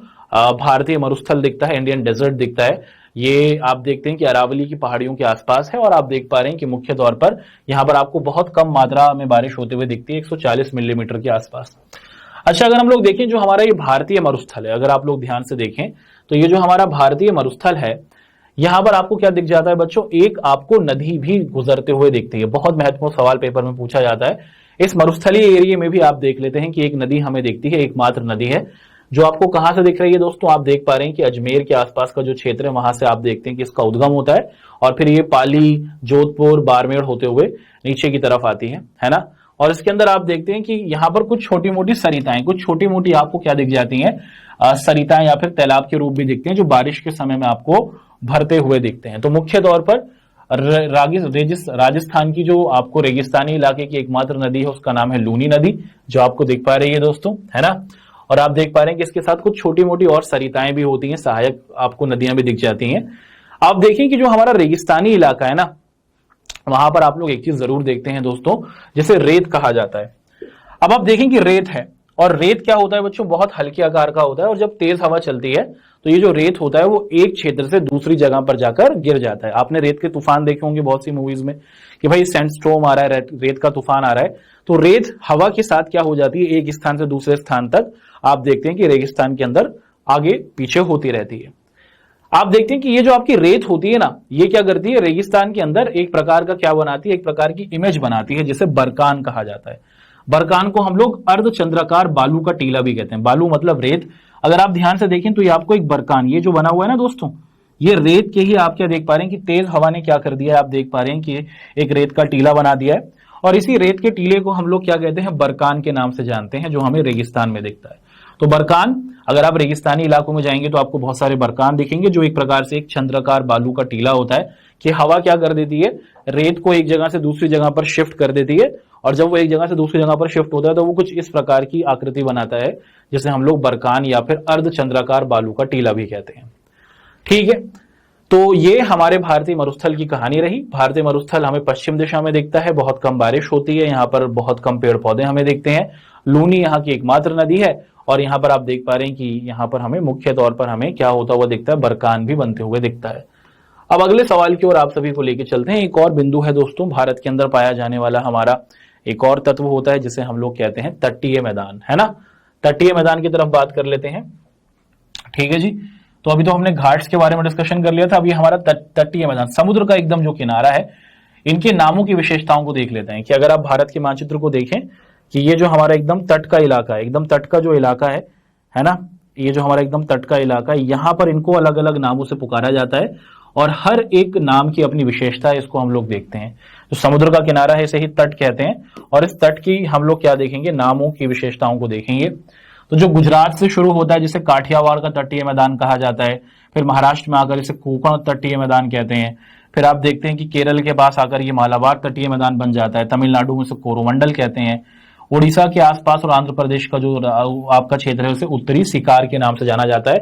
भारतीय मरुस्थल दिखता है, इंडियन डेजर्ट दिखता है। ये आप देखते हैं कि अरावली की पहाड़ियों के आसपास है। और आप देख पा रहे हैं कि मुख्य तौर पर यहाँ पर आपको बहुत कम मात्रा में बारिश होते हुए दिखती है, 140 मिलीमीटर के आसपास। अच्छा, अगर हम लोग देखें जो हमारा ये भारतीय मरुस्थल है, अगर आप लोग ध्यान से देखें तो ये जो हमारा भारतीय मरुस्थल है, यहां पर आपको क्या दिख जाता है बच्चों? एक आपको नदी भी गुजरते हुए दिखती है। बहुत महत्वपूर्ण सवाल पेपर में पूछा जाता है। इस मरुस्थलीय एरिया में भी आप देख लेते हैं कि एक नदी हमें दिखती है, एकमात्र नदी है जो आपको कहां से दिख रही है दोस्तों? आप देख पा रहे हैं कि अजमेर के आसपास का जो क्षेत्र है वहां से आप देखते हैं कि इसका उद्गम होता है और फिर ये पाली, जोधपुर, बाड़मेर होते हुए नीचे की तरफ आती है ना। और इसके अंदर आप देखते हैं कि यहाँ पर कुछ छोटी मोटी सरिताएं, कुछ छोटी मोटी आपको क्या दिख जाती हैं? सरिताएं या फिर तालाब के रूप भी दिखते हैं जो बारिश के समय में आपको भरते हुए दिखते हैं। तो मुख्य तौर पर राजस्थान की जो आपको रेगिस्तानी इलाके की एकमात्र नदी है उसका नाम है लूनी नदी, जो आपको दिख पा रही है दोस्तों, है ना। और आप देख पा रहे हैं कि इसके साथ कुछ छोटी मोटी और सरिताएं भी होती हैं, सहायक आपको नदियां भी दिख जाती हैं। आप देखें कि जो हमारा रेगिस्तानी इलाका है ना, वहां पर आप लोग एक चीज जरूर देखते हैं दोस्तों, जिसे रेत कहा जाता है। अब आप देखें कि रेत है, और रेत क्या होता है बच्चों? बहुत हल्के आकार का होता है। और जब तेज हवा चलती है तो ये जो रेत होता है वो एक क्षेत्र से दूसरी जगह पर जाकर गिर जाता है। आपने रेत के तूफान देखे होंगे बहुत सी मूवीज में कि भाई सैंडस्टॉर्म आ रहा है, रेत का तूफान आ रहा है। तो रेत हवा के साथ क्या हो जाती है? एक स्थान से दूसरे स्थान तक आप देखते हैं कि रेगिस्तान के अंदर आगे पीछे होती रहती है। आप देखते हैं कि ये जो आपकी रेत होती है ना, ये क्या करती है? रेगिस्तान के अंदर एक प्रकार का क्या बनाती है? एक प्रकार की इमेज बनाती है जिसे बरकान कहा जाता है। बरकान को हम लोग अर्धचंद्राकार बालू का टीला भी कहते हैं। बालू मतलब रेत। अगर आप ध्यान से देखें तो ये आपको एक बरकान, ये जो बना हुआ है ना दोस्तों, ये रेत के ही आप क्या देख पा रहे हैं कि तेज हवा ने क्या कर दिया है? आप देख पा रहे हैं कि एक रेत का टीला बना दिया है। और इसी रेत के टीले को हम लोग क्या कहते हैं? बरकान के नाम से जानते हैं, जो हमें रेगिस्तान में दिखता है। तो बरकान, अगर आप रेगिस्तानी इलाकों में जाएंगे तो आपको बहुत सारे बरकान दिखेंगे, जो एक प्रकार से एक चंद्राकार बालू का टीला होता है कि हवा क्या कर देती है? रेत को एक जगह से दूसरी जगह पर शिफ्ट कर देती है। और जब वो एक जगह से दूसरी जगह पर शिफ्ट होता है तो वो कुछ इस प्रकार की आकृति बनाता है, जिसे हम लोग बरकान या फिर अर्धचंद्राकार बालू का टीला भी कहते हैं। ठीक है, तो ये हमारे भारतीय मरुस्थल की कहानी रही। भारतीय मरुस्थल हमें पश्चिम दिशा में दिखता है, बहुत कम बारिश होती है, यहाँ पर बहुत कम पेड़ पौधे हमें दिखते हैं। लूनी यहाँ की एकमात्र नदी है और यहाँ पर आप देख पा रहे हैं कि यहाँ पर हमें मुख्य तौर पर हमें क्या होता हुआ दिखता है, बरकान भी बनते हुए दिखता है। अब अगले सवाल की ओर आप सभी को लेकर चलते हैं। एक और बिंदु है दोस्तों, भारत के अंदर पाया जाने वाला हमारा एक और तत्व होता है जिसे हम लोग कहते हैं तटीय मैदान, है ना। तटीय मैदान की तरफ बात कर लेते हैं, ठीक है जी। तो अभी तो हमने घाट्स के बारे में डिस्कशन कर लिया था, अभी हमारा तटीय मैदान, समुद्र का एकदम जो किनारा है, इनके नामों की विशेषताओं को देख लेते हैं। कि अगर आप भारत के मानचित्र को देखें कि ये जो हमारा एकदम तट का इलाका है, एकदम तट का जो इलाका है ना, ये जो हमारा एकदम तट का इलाका है, यहाँ पर इनको अलग अलग नामों से पुकारा जाता है और हर एक नाम की अपनी विशेषता है, इसको हम लोग देखते हैं। जो समुद्र का किनारा है इसे ही तट कहते हैं और इस तट की हम लोग क्या देखेंगे, नामों की विशेषताओं को देखेंगे। तो जो गुजरात से शुरू होता है जिसे काठियावाड़ का तटीय मैदान कहा जाता है, फिर महाराष्ट्र में आकर इसे कोंकण तटीय मैदान कहते हैं, फिर आप देखते हैं कि केरल के पास आकर ये मालाबार तटीय मैदान बन जाता है, तमिलनाडु में इसे कोरोमंडल कहते हैं, उड़ीसा के आसपास और आंध्र प्रदेश का जो आपका क्षेत्र है उसे उत्तरी सिकार के नाम से जाना जाता है।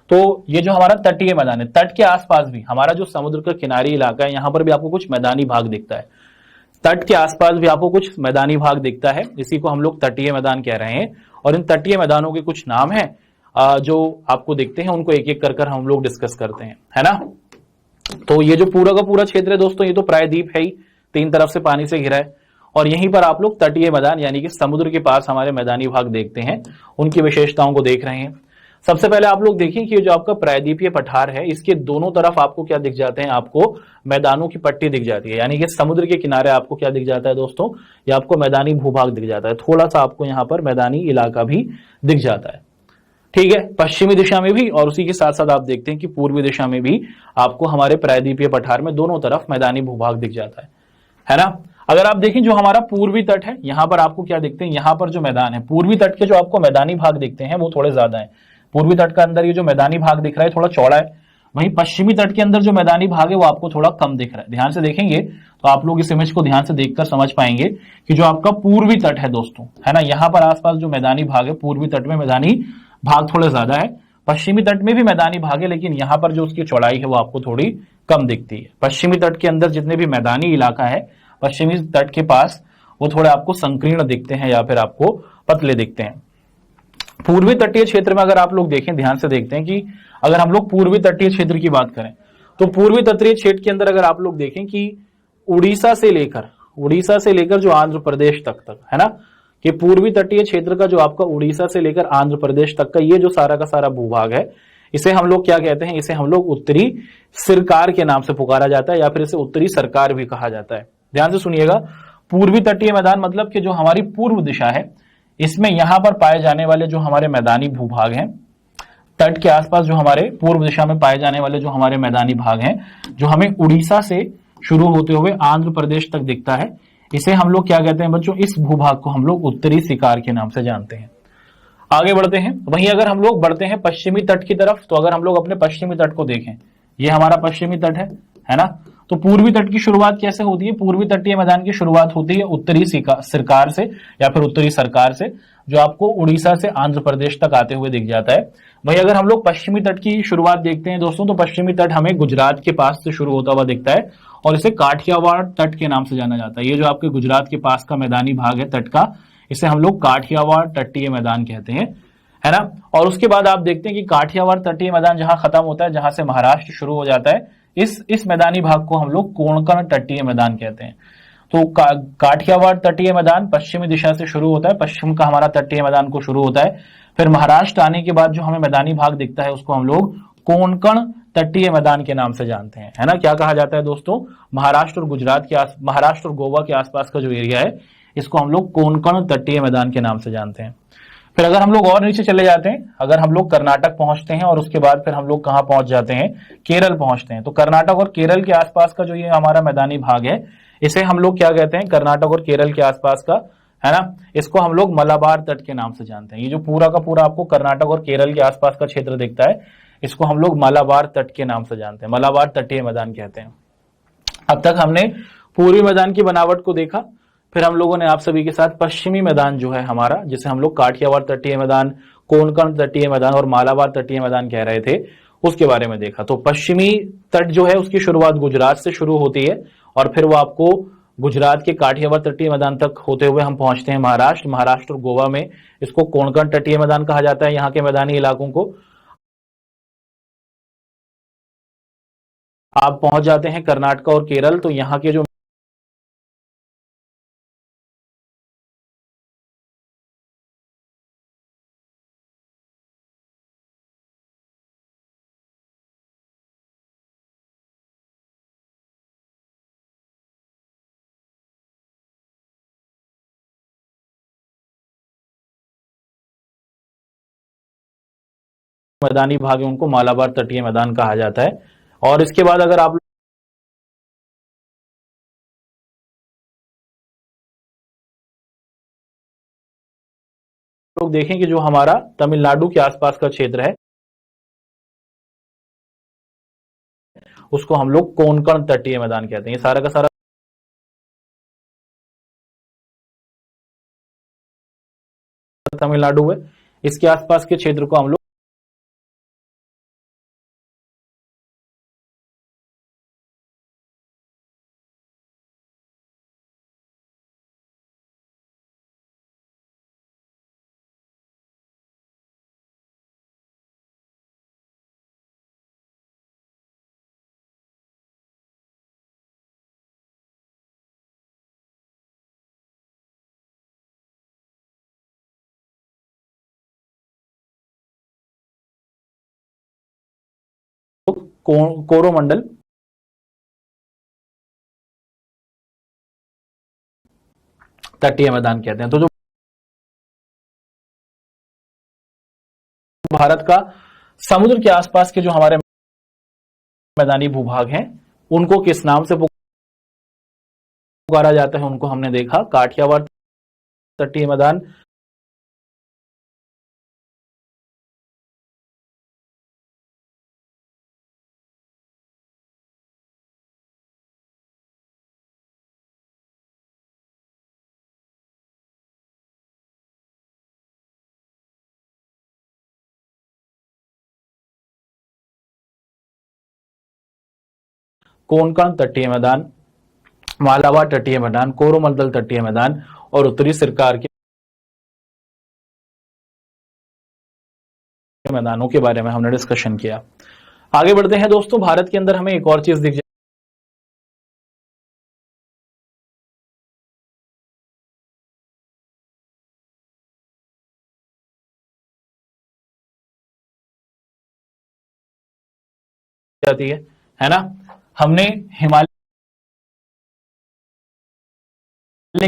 तो ये जो हमारा तटीय मैदान है, तट के आसपास भी हमारा जो समुद्र का किनारी इलाका है, यहाँ पर भी आपको कुछ मैदानी भाग दिखता है, तट के आसपास भी आपको कुछ मैदानी भाग दिखता है, इसी को हम लोग तटीय मैदान कह रहे हैं। और इन तटीय मैदानों के कुछ नाम हैं जो आपको दिखते हैं, उनको एक एक कर हम लोग डिस्कस करते हैं, है ना। तो ये जो पूरा का पूरा क्षेत्र है दोस्तों, ये तो प्रायद्वीप है ही, तीन तरफ से पानी से घिरा है और यहीं पर आप लोग तटीय मैदान यानी कि समुद्र के पास हमारे मैदानी भाग देखते हैं, उनकी विशेषताओं को देख रहे हैं। सबसे पहले आप लोग देखें कि जो आपका प्रायद्वीपीय पठार है, इसके दोनों तरफ आपको क्या दिख जाते हैं, आपको मैदानों की पट्टी दिख जाती है, यानी कि समुद्र के किनारे आपको क्या दिख जाता है दोस्तों, ये आपको मैदानी भूभाग दिख जाता है, थोड़ा सा आपको यहाँ पर मैदानी इलाका भी दिख जाता है, ठीक है, पश्चिमी दिशा में भी। और उसी के साथ साथ आप देखते हैं कि पूर्वी दिशा में भी आपको हमारे प्रायद्वीपीय पठार में दोनों तरफ मैदानी भूभाग दिख जाता है ना। अगर आप देखें जो हमारा पूर्वी तट है, यहाँ पर आपको क्या दिखते हैं, यहाँ पर जो मैदान है, पूर्वी तट के जो आपको मैदानी भाग दिखते हैं वो थोड़े ज्यादा है। पूर्वी तट का अंदर ये जो मैदानी भाग दिख रहा है थोड़ा चौड़ा है, वहीं पश्चिमी तट के अंदर जो मैदानी भाग है वो आपको थोड़ा कम दिख रहा है। ध्यान से देखेंगे तो आप लोग इस इमेज को ध्यान से देखकर समझ पाएंगे कि जो आपका पूर्वी तट है दोस्तों, है ना, यहाँ पर आसपास जो मैदानी भाग है, पूर्वी तट में मैदानी भाग थोड़े ज्यादा है, पश्चिमी तट में भी मैदानी भाग है, लेकिन यहाँ पर जो उसकी चौड़ाई है वो आपको थोड़ी कम दिखती है। पश्चिमी तट के अंदर जितने भी मैदानी इलाका है पश्चिमी तट के पास, वो थोड़े आपको संकीर्ण दिखते हैं या फिर आपको पतले दिखते हैं। पूर्वी तटीय क्षेत्र में अगर आप लोग देखें, ध्यान से देखते हैं कि अगर हम लोग पूर्वी तटीय क्षेत्र की बात करें तो पूर्वी तटीय क्षेत्र के अंदर अगर आप लोग देखें कि उड़ीसा से लेकर जो आंध्र प्रदेश तक है ना, कि पूर्वी तटीय क्षेत्र का जो आपका उड़ीसा से लेकर आंध्र प्रदेश तक का ये जो सारा का सारा भूभाग है, इसे हम लोग क्या कहते हैं, इसे हम लोग उत्तरी सरकार के नाम से पुकारा जाता है या फिर इसे उत्तरी सरकार भी कहा जाता है। ध्यान से सुनिएगा, पूर्वी तटीय मैदान मतलब कि जो हमारी पूर्व दिशा है, इसमें यहां पर पाए जाने वाले जो हमारे मैदानी भूभाग हैं, तट के आसपास जो हमारे पूर्व दिशा में पाए जाने वाले जो हमारे मैदानी भाग हैं, जो हमें उड़ीसा से शुरू होते हुए आंध्र प्रदेश तक दिखता है, इसे हम लोग क्या कहते हैं बच्चों, इस भूभाग को हम लोग उत्तरी सिकार के नाम से जानते हैं। आगे बढ़ते हैं, वहीं अगर हम लोग बढ़ते हैं पश्चिमी तट की तरफ, तो अगर हम लोग अपने पश्चिमी तट को देखें, ये हमारा पश्चिमी तट है ना। तो पूर्वी तट की शुरुआत कैसे होती है, पूर्वी तटीय मैदान की शुरुआत होती है उत्तरी सरकार से या फिर उत्तरी सरकार से, जो आपको उड़ीसा से आंध्र प्रदेश तक आते हुए दिख जाता है। वहीं अगर हम लोग पश्चिमी तट की शुरुआत देखते हैं दोस्तों, तो पश्चिमी तट हमें गुजरात के पास से शुरू होता हुआ दिखता है और इसे काठियावाड़ तट के नाम से जाना जाता है। ये जो आपके गुजरात के पास का मैदानी भाग है तट का, इसे हम लोग काठियावाड़ तटीय मैदान कहते हैं, है ना। और उसके बाद आप देखते हैं कि काठियावाड़ तटीय मैदान जहां खत्म होता है, जहां से महाराष्ट्र शुरू हो जाता है, इस मैदानी भाग को हम लोग कोंकण तटीय मैदान कहते हैं। तो काठियावाड़ तटीय मैदान पश्चिमी दिशा से शुरू होता है, पश्चिम का हमारा तटीय मैदान को शुरू होता है, फिर महाराष्ट्र आने के बाद जो हमें मैदानी भाग दिखता है उसको हम लोग कोंकण तटीय मैदान के नाम से जानते हैं, है ना। क्या कहा जाता है दोस्तों, महाराष्ट्र और महाराष्ट्र और गोवा के आसपास का जो एरिया है, इसको हम लोग कोंकण तटीय मैदान के नाम से जानते हैं। फिर अगर हम लोग और नीचे चले जाते हैं, अगर हम लोग कर्नाटक पहुंचते हैं और उसके बाद फिर हम लोग कहां पहुंच जाते हैं, केरल पहुंचते हैं, तो कर्नाटक और केरल के आसपास का जो ये हमारा मैदानी भाग है, इसे हम लोग क्या कहते हैं, कर्नाटक और केरल के आसपास का, है ना, इसको हम लोग मलाबार तट के नाम से जानते हैं। ये जो पूरा का पूरा आपको कर्नाटक और केरल के आसपास का क्षेत्र दिखता है, इसको हम लोग मलाबार तट के नाम से जानते हैं, मलाबार तटीय मैदान कहते हैं। अब तक हमने पूर्वी मैदान की बनावट को देखा, फिर हम लोगों ने आप सभी के साथ पश्चिमी मैदान जो है हमारा, जिसे हम लोग काठियावाड़ तटीय मैदान, कोंकण तटीय मैदान और मालाबार तटीय मैदान कह रहे थे, उसके बारे में देखा। तो पश्चिमी तट जो है उसकी शुरुआत गुजरात से शुरू होती है और फिर वो आपको गुजरात के काठियावाड़ तटीय मैदान तक होते हुए हम पहुंचते हैं महाराष्ट्र और गोवा में। इसको कोंकण तटीय मैदान कहा जाता है, यहाँ के मैदानी इलाकों को। आप पहुंच जाते हैं कर्नाटक और केरल, तो यहाँ के जो मैदानी भाग है उनको मालाबार तटीय मैदान कहा जाता है। और इसके बाद अगर आप लोग देखें कि जो हमारा तमिलनाडु के आसपास का क्षेत्र है उसको हम लोग कोंकण तटीय मैदान कहते हैं। ये सारा का सारा तमिलनाडु है, इसके आसपास के क्षेत्र को हम लोग कोरोमंडल तटीय मैदान कहते हैं। तो जो भारत का समुद्र के आसपास के जो हमारे मैदानी भूभाग हैं उनको किस नाम से पुकारा जाता है, उनको हमने देखा। काठियावाड़ तटीय मैदान, कोंकण तटीय मैदान, मालाबार तटीय मैदान, कोरोमंडल तटीय मैदान और उत्तरी सरकार के मैदानों के बारे में हमने डिस्कशन किया। आगे बढ़ते हैं दोस्तों। भारत के अंदर हमें एक और चीज दिख जाती है ना। हमने हिमालय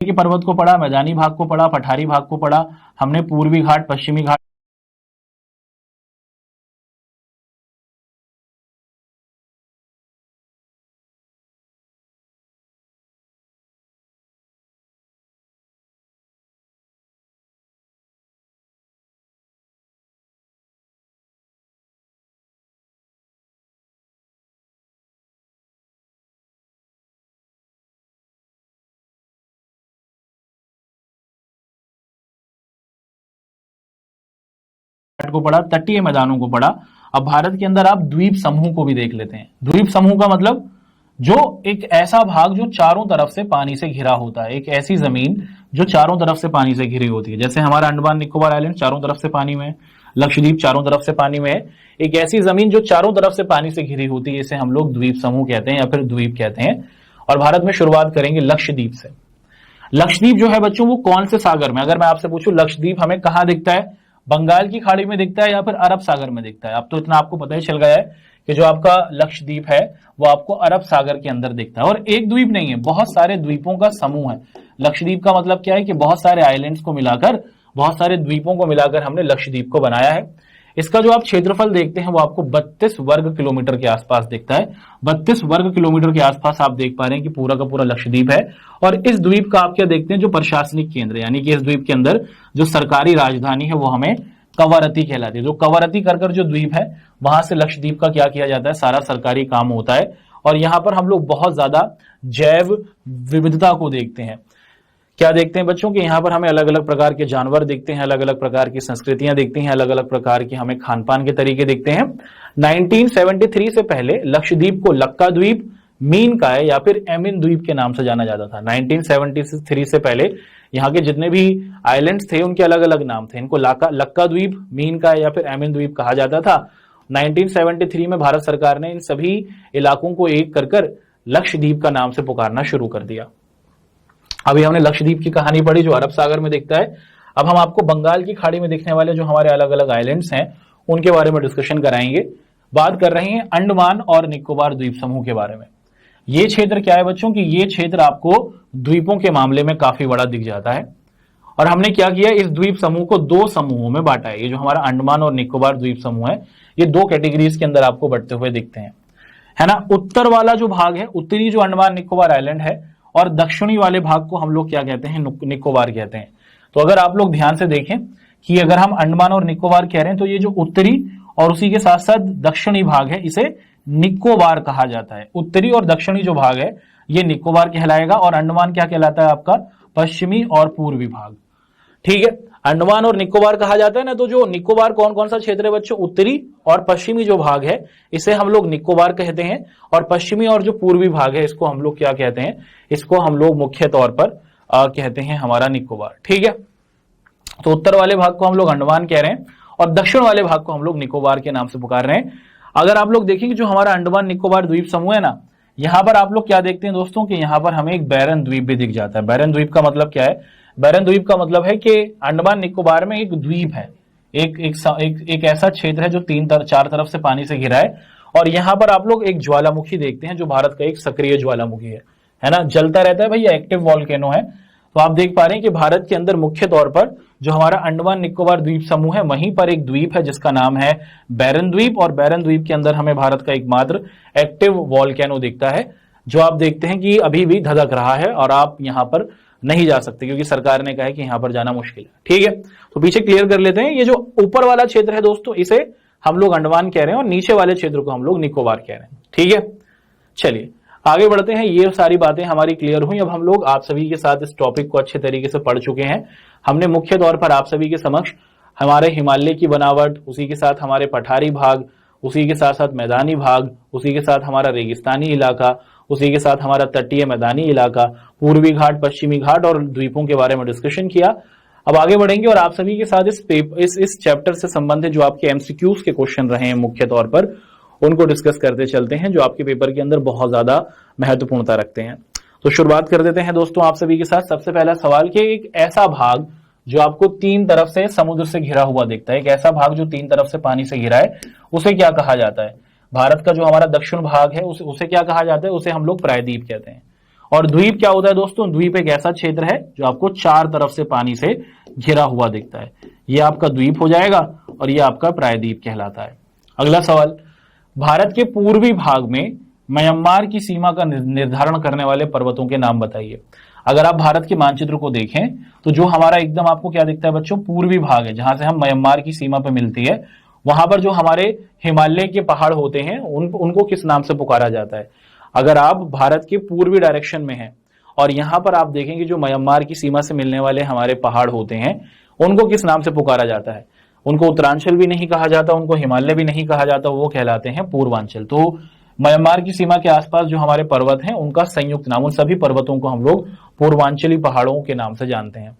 के पर्वत को पढ़ा, मैदानी भाग को पढ़ा, पठारी भाग को पढ़ा, हमने पूर्वी घाट, पश्चिमी घाट को पढ़ा, तटीय मैदानों को पढ़ा। अब भारत के अंदर आप द्वीप समूह को भी देख लेते हैं। द्वीप समूह का मतलब जो एक ऐसा भाग जो चारों तरफ से पानी से घिरा होता है, एक ऐसी जमीन जो चारों तरफ से पानी से घिरी होती है। जैसे हमारा अंडमान निकोबार आइलैंड चारों तरफ से पानी में है, लक्षद्वीप चारों तरफ से पानी में है। एक ऐसी जमीन जो चारों तरफ से पानी से घिरी होती है, इसे हम लोग द्वीप समूह कहते हैं या फिर द्वीप कहते हैं। और भारत में शुरुआत करेंगे लक्षद्वीप से। लक्षद्वीप जो है बच्चों वो कौन से सागर में, अगर मैं आपसे पूछूं लक्षद्वीप हमें कहां दिखता है, बंगाल की खाड़ी में दिखता है या फिर अरब सागर में दिखता है? अब तो इतना आपको पता ही चल गया है कि जो आपका लक्षद्वीप है वो आपको अरब सागर के अंदर दिखता है। और एक द्वीप नहीं है, बहुत सारे द्वीपों का समूह है। लक्षद्वीप का मतलब क्या है कि बहुत सारे आइलैंड्स को मिलाकर, बहुत सारे द्वीपों को मिलाकर हमने लक्षद्वीप को बनाया है। इसका जो आप क्षेत्रफल देखते हैं वो आपको 32 वर्ग किलोमीटर के आसपास दिखता है। 32 वर्ग किलोमीटर के आसपास आप देख पा रहे हैं कि पूरा का पूरा लक्षद्वीप है। और इस द्वीप का आप क्या देखते हैं, जो प्रशासनिक केंद्र यानी कि इस द्वीप के अंदर जो सरकारी राजधानी है वो हमें कवरत्ती कहलाती है। जो कवरत्ती कर जो द्वीप है वहां से लक्षद्वीप का क्या किया जाता है, सारा सरकारी काम होता है। और यहां पर हम लोग बहुत ज्यादा जैव विविधता को देखते हैं क्या देखते हैं बच्चों कि यहाँ पर हमें अलग अलग प्रकार के जानवर दिखते हैं, अलग अलग प्रकार की संस्कृतियां दिखती हैं, अलग अलग प्रकार के हमें खान पान के तरीके दिखते हैं। 1973 से पहले लक्षद्वीप को लक्का द्वीप, मीनकाय या फिर एमिन द्वीप के नाम से जाना जाता था। 1973 से पहले यहाँ के जितने भी आइलैंड्स थे उनके अलग अलग नाम थे। इनको लक्का द्वीप, मीनकाय या फिर एमिन द्वीप कहा जाता था। 1973 में भारत सरकार ने इन सभी इलाकों को एक कर लक्षद्वीप का नाम से पुकारना शुरू कर दिया। अभी हमने लक्षद्वीप की कहानी पढ़ी जो अरब सागर में दिखता है। अब हम आपको बंगाल की खाड़ी में दिखने वाले जो हमारे अलग अलग आइलैंड्स हैं उनके बारे में डिस्कशन कराएंगे। बात कर रहे हैं अंडमान और निकोबार द्वीप समूह के बारे में। ये क्षेत्र क्या है बच्चों कि ये क्षेत्र आपको द्वीपों के मामले में काफी बड़ा दिख जाता है। और हमने क्या किया, इस द्वीप समूह को दो समूहों में बांटा है। ये जो हमारा अंडमान और निकोबार द्वीप समूह है ये दो कैटेगरीज के अंदर आपको बढ़ते हुए दिखते हैं, है ना। उत्तर वाला जो भाग है, उत्तरी जो अंडमान निकोबार आइलैंड है, और दक्षिणी वाले भाग को हम लोग क्या कहते हैं, निकोबार कहते हैं। तो अगर आप लोग ध्यान से देखें कि अगर हम अंडमान और निकोबार कह रहे हैं तो ये जो उत्तरी और उसी के साथ साथ दक्षिणी भाग है इसे निकोबार कहा जाता है। उत्तरी और दक्षिणी जो भाग है ये निकोबार कहलाएगा, और अंडमान क्या कहलाता है आपका, पश्चिमी और पूर्वी भाग। ठीक है, अंडमान और निकोबार कहा जाता है ना। तो जो निकोबार कौन कौन सा क्षेत्र है बच्चों, उत्तरी और पश्चिमी जो भाग है इसे हम लोग निकोबार कहते हैं, और पश्चिमी और जो पूर्वी भाग है इसको हम लोग क्या कहते हैं, इसको हम लोग मुख्य तौर पर कहते हैं हमारा निकोबार। ठीक है, तो उत्तर वाले भाग को हम लोग अंडमान कह रहे हैं और दक्षिण वाले भाग को हम लोग निकोबार के नाम से पुकार रहे हैं। अगर आप लोग देखेंगे जो हमारा अंडमान निकोबार द्वीप समूह है ना, यहां पर आप लोग क्या देखते हैं दोस्तों कि यहां पर हमें एक बैरन द्वीप भी दिख जाता है। बैरन द्वीप का मतलब क्या है, बैरन द्वीप का मतलब है कि अंडमान निकोबार में एक द्वीप है, एक ऐसा क्षेत्र है जो चार तरफ से पानी से घिरा है, और यहां पर आप लोग एक ज्वालामुखी देखते हैं जो भारत का एक सक्रिय ज्वालामुखी है ना, जलता रहता है भैया, एक्टिव वॉल्केनो है। तो आप देख पा रहे हैं कि भारत के अंदर मुख्य तौर पर जो हमारा अंडमान निकोबार द्वीप समूह है वहीं पर एक द्वीप है जिसका नाम है बैरन द्वीप, और बैरन द्वीप के अंदर हमें भारत का एकमात्र एक्टिव वॉल्केनो दिखता है जो आप देखते हैं कि अभी भी धधक रहा है, और आप यहां पर नहीं जा सकते क्योंकि सरकार ने कहा है कि यहां पर जाना मुश्किल है। ठीक है, तो पीछे क्लियर कर लेते हैं। ये जो ऊपर वाला क्षेत्र है दोस्तों इसे हम लोग अंडमान कह रहे हैं, और नीचे वाले क्षेत्र को हम लोग निकोबार कह रहे हैं। ठीक है, चलिए आगे बढ़ते हैं। ये सारी बातें हमारी क्लियर हुई। अब हम लोग आप सभी के साथ इस टॉपिक को अच्छे तरीके से पढ़ चुके हैं। हमने मुख्य तौर पर आप सभी के समक्ष हमारे हिमालय की बनावट, उसी के साथ हमारे पठारी भाग, उसी के साथ साथ मैदानी भाग, उसी के साथ हमारा रेगिस्तानी इलाका, उसी के साथ हमारा तटीय मैदानी इलाका, पूर्वी घाट, पश्चिमी घाट और द्वीपों के बारे में डिस्कशन किया। अब आगे बढ़ेंगे और आप सभी के साथ इस चैप्टर से संबंधित जो आपके एमसीक्यूज के क्वेश्चन रहे हैं मुख्य तौर पर उनको डिस्कस करते चलते हैं, जो आपके पेपर के अंदर बहुत ज्यादा महत्वपूर्णता रखते हैं। तो शुरुआत कर देते हैं दोस्तों आप सभी के साथ। सबसे पहला सवाल कि एक ऐसा भाग जो आपको तीन तरफ से समुद्र से घिरा हुआ दिखता है, एक ऐसा भाग जो तीन तरफ से पानी से घिरा है, उसे क्या कहा जाता है। भारत का जो हमारा दक्षिण भाग है उसे क्या कहा जाता है, उसे हम लोग प्रायद्वीप कहते हैं। और द्वीप क्या होता है दोस्तों, द्वीप एक ऐसा क्षेत्र है जो आपको चार तरफ से पानी से घिरा हुआ दिखता है। ये आपका द्वीप हो जाएगा और ये आपका प्रायद्वीप कहलाता है। अगला सवाल, भारत के पूर्वी भाग में म्यांमार की सीमा का निर्धारण करने वाले पर्वतों के नाम बताइए। अगर आप भारत के मानचित्र को देखें तो जो हमारा एकदम आपको क्या दिखता है बच्चों, पूर्वी भाग है जहां से हम म्यांमार की सीमा पर मिलती है, वहां पर जो हमारे हिमालय के पहाड़ होते हैं उनको किस नाम से पुकारा जाता है। अगर आप भारत के पूर्वी डायरेक्शन में हैं और यहां पर आप देखेंगे जो म्यांमार की सीमा से मिलने वाले हमारे पहाड़ होते हैं उनको किस नाम से पुकारा जाता है। उनको उत्तरांचल भी नहीं कहा जाता, उनको हिमालय भी नहीं कहा जाता, वो कहलाते हैं पूर्वांचल। तो म्यांमार की सीमा के आसपास जो हमारे पर्वत हैं उनका संयुक्त नाम, उन सभी पर्वतों को हम लोग पूर्वांचली पहाड़ों के नाम से जानते हैं।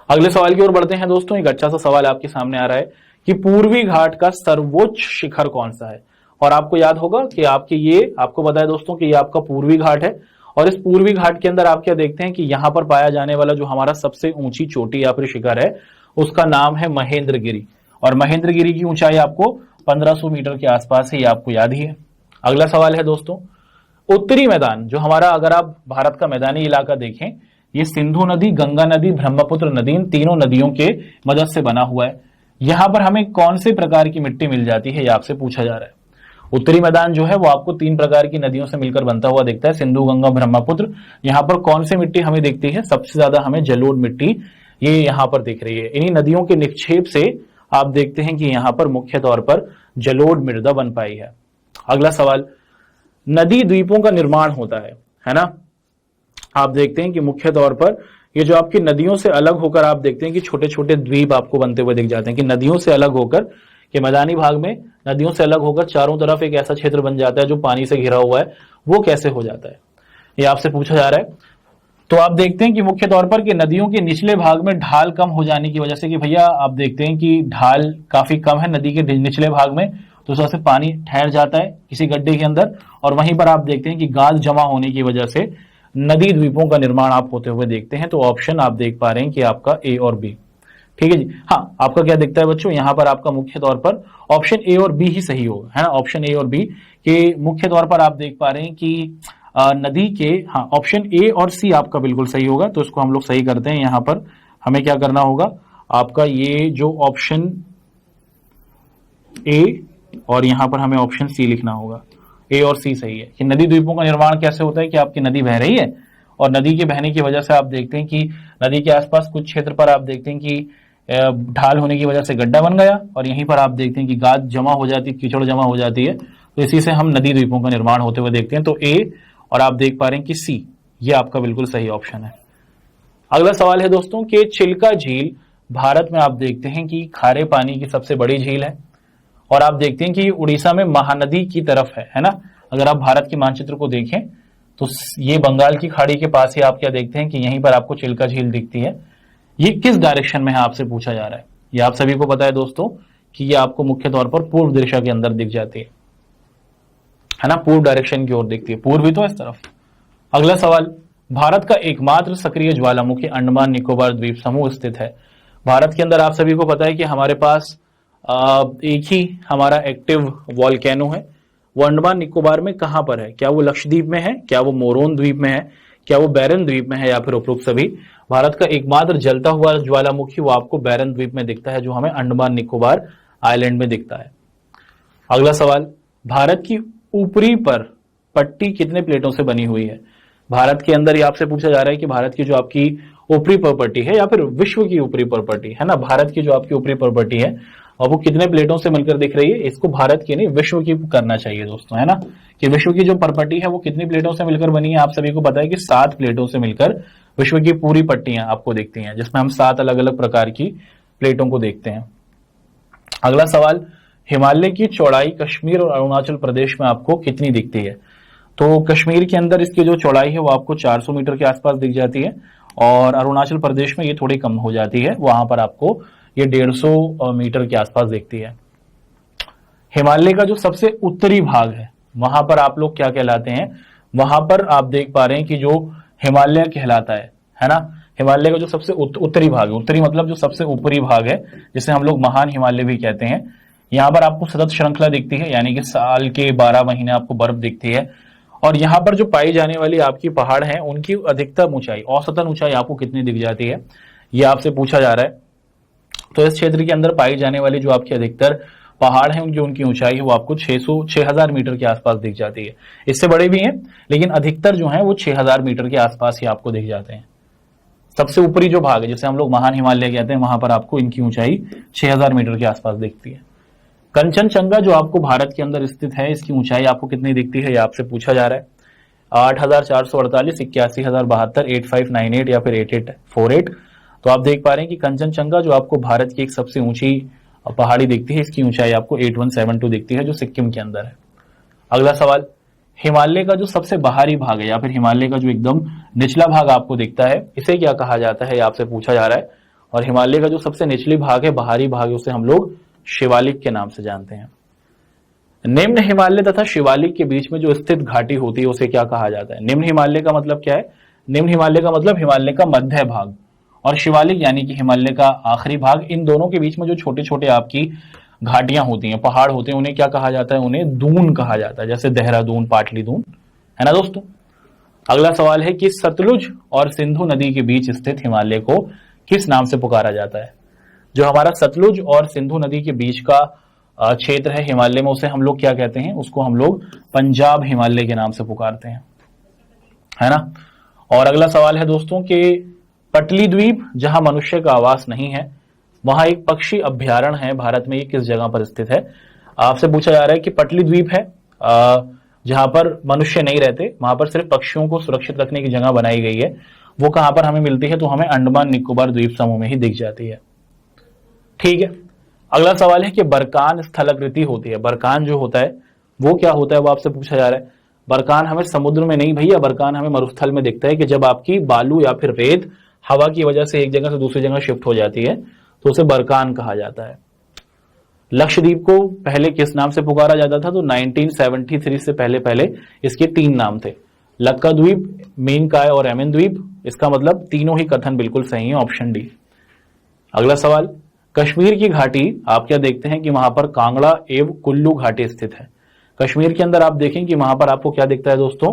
अगले सवाल की ओर बढ़ते हैं दोस्तों। एक अच्छा सा सवाल आपके सामने आ रहा है कि पूर्वी घाट का सर्वोच्च शिखर कौन सा है। और आपको याद होगा कि आपको बताया दोस्तों कि ये आपका पूर्वी घाट है, और इस पूर्वी घाट के अंदर आप क्या देखते हैं कि यहां पर पाया जाने वाला जो हमारा सबसे ऊंची चोटी या फिर शिखर है उसका नाम है महेंद्रगिरी, और महेंद्रगिरी की ऊंचाई आपको 1500 मीटर के आसपास है, ये आपको याद ही है। अगला सवाल है दोस्तों, उत्तरी मैदान जो हमारा, अगर आप भारत का मैदानी इलाका देखें, ये सिंधु नदी, गंगा नदी, ब्रह्मपुत्र नदी, इन तीनों नदियों के मदद से बना हुआ है। यहां पर हमें कौन से प्रकार की मिट्टी मिल जाती है, ये आपसे पूछा जा रहा है। उत्तरी मैदान जो है वो आपको तीन प्रकार की नदियों से मिलकर बनता हुआ दिखता है, सिंधु, गंगा, ब्रह्मपुत्र। यहाँ पर कौन सी मिट्टी हमें दिखती है, सबसे ज्यादा हमें जलोढ़ मिट्टी ये यहाँ पर दिख रही है। इन्हीं नदियों के निक्षेप से आप देखते हैं कि यहाँ पर मुख्य तौर पर जलोढ़ मृदा बन पाई है। अगला सवाल, नदी द्वीपों का निर्माण होता है ना। आप देखते हैं कि मुख्य तौर पर ये जो आपकी नदियों से अलग होकर आप देखते हैं कि छोटे छोटे द्वीप आपको बनते हुए दिख जाते हैं, कि नदियों से अलग होकर कि मैदानी भाग में नदियों से अलग होकर चारों तरफ एक ऐसा क्षेत्र बन जाता है जो पानी से घिरा हुआ है, वो कैसे हो जाता है, ये आपसे पूछा जा रहा है। तो आप देखते हैं कि मुख्य तौर पर कि नदियों के निचले भाग में ढाल कम हो जाने की वजह से, कि भैया आप देखते हैं कि ढाल काफी कम है नदी के निचले भाग में, तो उस वजह से पानी ठहर जाता है किसी गड्ढे के अंदर, और वहीं पर आप देखते हैं कि गाद जमा होने की वजह से नदी द्वीपों का निर्माण आप होते हुए देखते हैं। तो ऑप्शन आप देख पा रहे हैं कि आपका ए और बी, ठीक है जी। हाँ, आपका क्या दिखता है बच्चों, यहां पर आपका मुख्य तौर पर ऑप्शन ए और बी ही सही होगा, है ना, ऑप्शन ए और बी के मुख्य तौर पर आप देख पा रहे हैं कि नदी के, हाँ, ऑप्शन ए और सी आपका बिल्कुल सही होगा। तो इसको हम लोग सही करते हैं। यहां पर हमें क्या करना होगा, आपका ये जो ऑप्शन ए और यहां पर हमें ऑप्शन सी लिखना होगा, ए और सी सही है। कि नदी द्वीपों का निर्माण कैसे होता है, कि आपकी नदी बह रही है और नदी के बहने की वजह से आप देखते हैं कि नदी के आसपास कुछ क्षेत्र पर आप देखते हैं कि ढाल होने की वजह से गड्ढा बन गया, और यहीं पर आप देखते हैं कि गाद जमा हो जाती है, कीचड़ जमा हो जाती है, तो इसी से हम नदी द्वीपों का निर्माण होते हुए देखते हैं। तो ए और आप देख पा रहे हैं कि सी, ये आपका बिल्कुल सही ऑप्शन है। अगला सवाल है दोस्तों कि चिल्का झील भारत में आप देखते हैं कि खारे पानी की सबसे बड़ी झील है, और आप देखते हैं कि उड़ीसा में महानदी की तरफ है ना। अगर आप भारत के मानचित्र को देखें तो ये बंगाल की खाड़ी के पास ही आप क्या देखते हैं कि यहीं पर आपको चिल्का झील दिखती है। ये किस डायरेक्शन में है आपसे पूछा जा रहा है। ये आप सभी को पता है दोस्तों कि ये आपको मुख्य तौर पर पूर्व दिशा के अंदर दिख जाती है ना, पूर्व डायरेक्शन की ओर दिखती है, पूर्व भी तो इस तरफ। अगला सवाल, भारत का एकमात्र सक्रिय ज्वालामुखी अंडमान निकोबार द्वीप समूह स्थित है। भारत के अंदर आप सभी को पता है कि हमारे पास एक ही हमारा एक्टिव वॉल्केनो है। वो अंडमान निकोबार में कहां पर है, क्या वो लक्षद्वीप में है, क्या वो मोरोन द्वीप में है, क्या वो बैरन द्वीप में है, या फिर उपरोक्त सभी। भारत का एकमात्र जलता हुआ ज्वालामुखी वो आपको बैरन द्वीप में दिखता है, जो हमें अंडमान निकोबार आइलैंड में दिखता है। अगला सवाल, भारत की ऊपरी पर पट्टी कितने प्लेटों से बनी हुई है। भारत के अंदर ये आपसे पूछा जा रहा है कि भारत की जो आपकी ऊपरी परपट्टी है, या फिर विश्व की ऊपरी परपट्टी है ना, भारत की जो आपकी ऊपरी परपट्टी है और वो कितने प्लेटों से मिलकर दिख रही है। इसको भारत की नहीं विश्व की करना चाहिए दोस्तों, है ना, कि विश्व की जो परपट्टी है वो कितनी प्लेटों से मिलकर बनी है। आप सभी को पता है कि 7 प्लेटों से मिलकर विश्व की पूरी पट्टियां आपको दिखती हैं, जिसमें हम 7 अलग अलग प्रकार की प्लेटों को देखते हैं। अगला सवाल, हिमालय की चौड़ाई कश्मीर और अरुणाचल प्रदेश में आपको कितनी दिखती है। तो कश्मीर के अंदर इसकी जो चौड़ाई है वो आपको 400 मीटर के आसपास दिख जाती है, और अरुणाचल प्रदेश में ये थोड़ी कम हो जाती है, वहां पर आपको ये 150 मीटर के आसपास दिखती है। हिमालय का जो सबसे उत्तरी भाग है वहां पर आप लोग क्या कहलाते हैं, वहां पर आप देख पा रहे हैं कि जो हिमालय कहलाता है ना। हिमालय का जो सबसे उत्तरी भाग है, उत्तरी मतलब जो सबसे ऊपरी भाग है, जिसे हम लोग महान हिमालय भी कहते हैं, यहाँ पर आपको सतत श्रृंखला दिखती है, यानी कि साल के 12 महीने आपको बर्फ दिखती है। और यहाँ पर जो पाई जाने वाली आपकी पहाड़ है उनकी अधिकतम ऊंचाई, औसतन ऊंचाई आपको कितनी दिख जाती है, ये आपसे पूछा जा रहा है। तो इस क्षेत्र के अंदर पाई जाने वाली जो आपकी अधिकतर पहाड़ हैं जो उनकी ऊंचाई है वो आपको 6000 मीटर के आसपास दिख जाती है। इससे बड़े भी हैं, लेकिन अधिकतर जो है वो 6000 मीटर के आसपास ही आपको दिख जाते हैं। सबसे ऊपरी जो भाग है जिसे हम लोग महान हिमालय कहते हैं, वहां पर आपको इनकी ऊंचाई 6000 मीटर के आसपास दिखती है। कंचनजंगा जो आपको भारत के अंदर स्थित है, इसकी ऊंचाई आपको कितनी दिखती है, ये आपसे पूछा जा रहा है। 8448, 81072, 8598 या फिर 8848। तो आप देख पा रहे हैं कि कंचनजंगा जो आपको भारत की एक सबसे ऊंची पहाड़ी दिखती है, इसकी ऊंचाई आपको 8172 दिखती है, जो सिक्किम के अंदर है। अगला सवाल, हिमालय का जो सबसे बाहरी भाग है या फिर हिमालय का जो एकदम निचला भाग आपको दिखता है, इसे क्या कहा जाता है, आपसे पूछा जा रहा है। और हिमालय का जो सबसे निचली भाग है, बाहरी भाग है, उसे हम लोग शिवालिक के नाम से जानते हैं। निम्न हिमालय तथा शिवालिक के बीच में जो स्थित घाटी होती है उसे क्या कहा जाता है। निम्न हिमालय का मतलब क्या है, निम्न हिमालय का मतलब हिमालय का मध्य भाग, और शिवालिक यानी कि हिमालय का आखिरी भाग। इन दोनों के बीच में जो छोटे छोटे आपकी घाटियां होती हैं, पहाड़ होते हैं, उन्हें क्या कहा जाता है, उन्हें दून कहा जाता है, जैसे देहरादून, पाटली दून, है ना दोस्तों। अगला सवाल है कि सतलुज और सिंधु नदी के बीच स्थित हिमालय को किस नाम से पुकारा जाता है। जो हमारा सतलुज और सिंधु नदी के बीच का क्षेत्र है हिमालय में, उसे हम लोग क्या कहते हैं, उसको हम लोग पंजाब हिमालय के नाम से पुकारते हैं, है ना। और अगला सवाल है दोस्तों कि पटली द्वीप जहां मनुष्य का आवास नहीं है, वहां एक पक्षी अभ्यारण्य है भारत में, ये किस जगह पर स्थित है। आपसे पूछा जा रहा है कि पटली द्वीप है जहां पर मनुष्य नहीं रहते, वहां पर सिर्फ पक्षियों को सुरक्षित रखने की जगह बनाई गई है, वो कहां पर हमें मिलती है? तो हमें अंडमान निकोबार द्वीप समूह में ही दिख जाती है। ठीक है, अगला सवाल है कि बरकान स्थलाकृति होती है। बरकान जो होता है वो क्या होता है, वो आपसे पूछा जा रहा है। बरकान हमें समुद्र में नहीं भैया, बरकान हमें मरुस्थल में दिखता है कि जब आपकी बालू या फिर रेत हवा की वजह से एक जगह से दूसरी जगह शिफ्ट हो जाती है तो उसे बरकान कहा जाता है। लक्षद्वीप को पहले किस नाम से पुकारा जाता था? तो 1973 से पहले इसके 3 नाम थे, लक्का द्वीप, मीनकाय और एमन द्वीप। इसका मतलब तीनों ही कथन बिल्कुल सही है, ऑप्शन डी। अगला सवाल, कश्मीर की घाटी आप क्या देखते हैं कि वहां पर कांगड़ा एवं कुल्लू घाटी स्थित है। कश्मीर के अंदर आप देखें कि वहां पर आपको क्या दिखता है दोस्तों?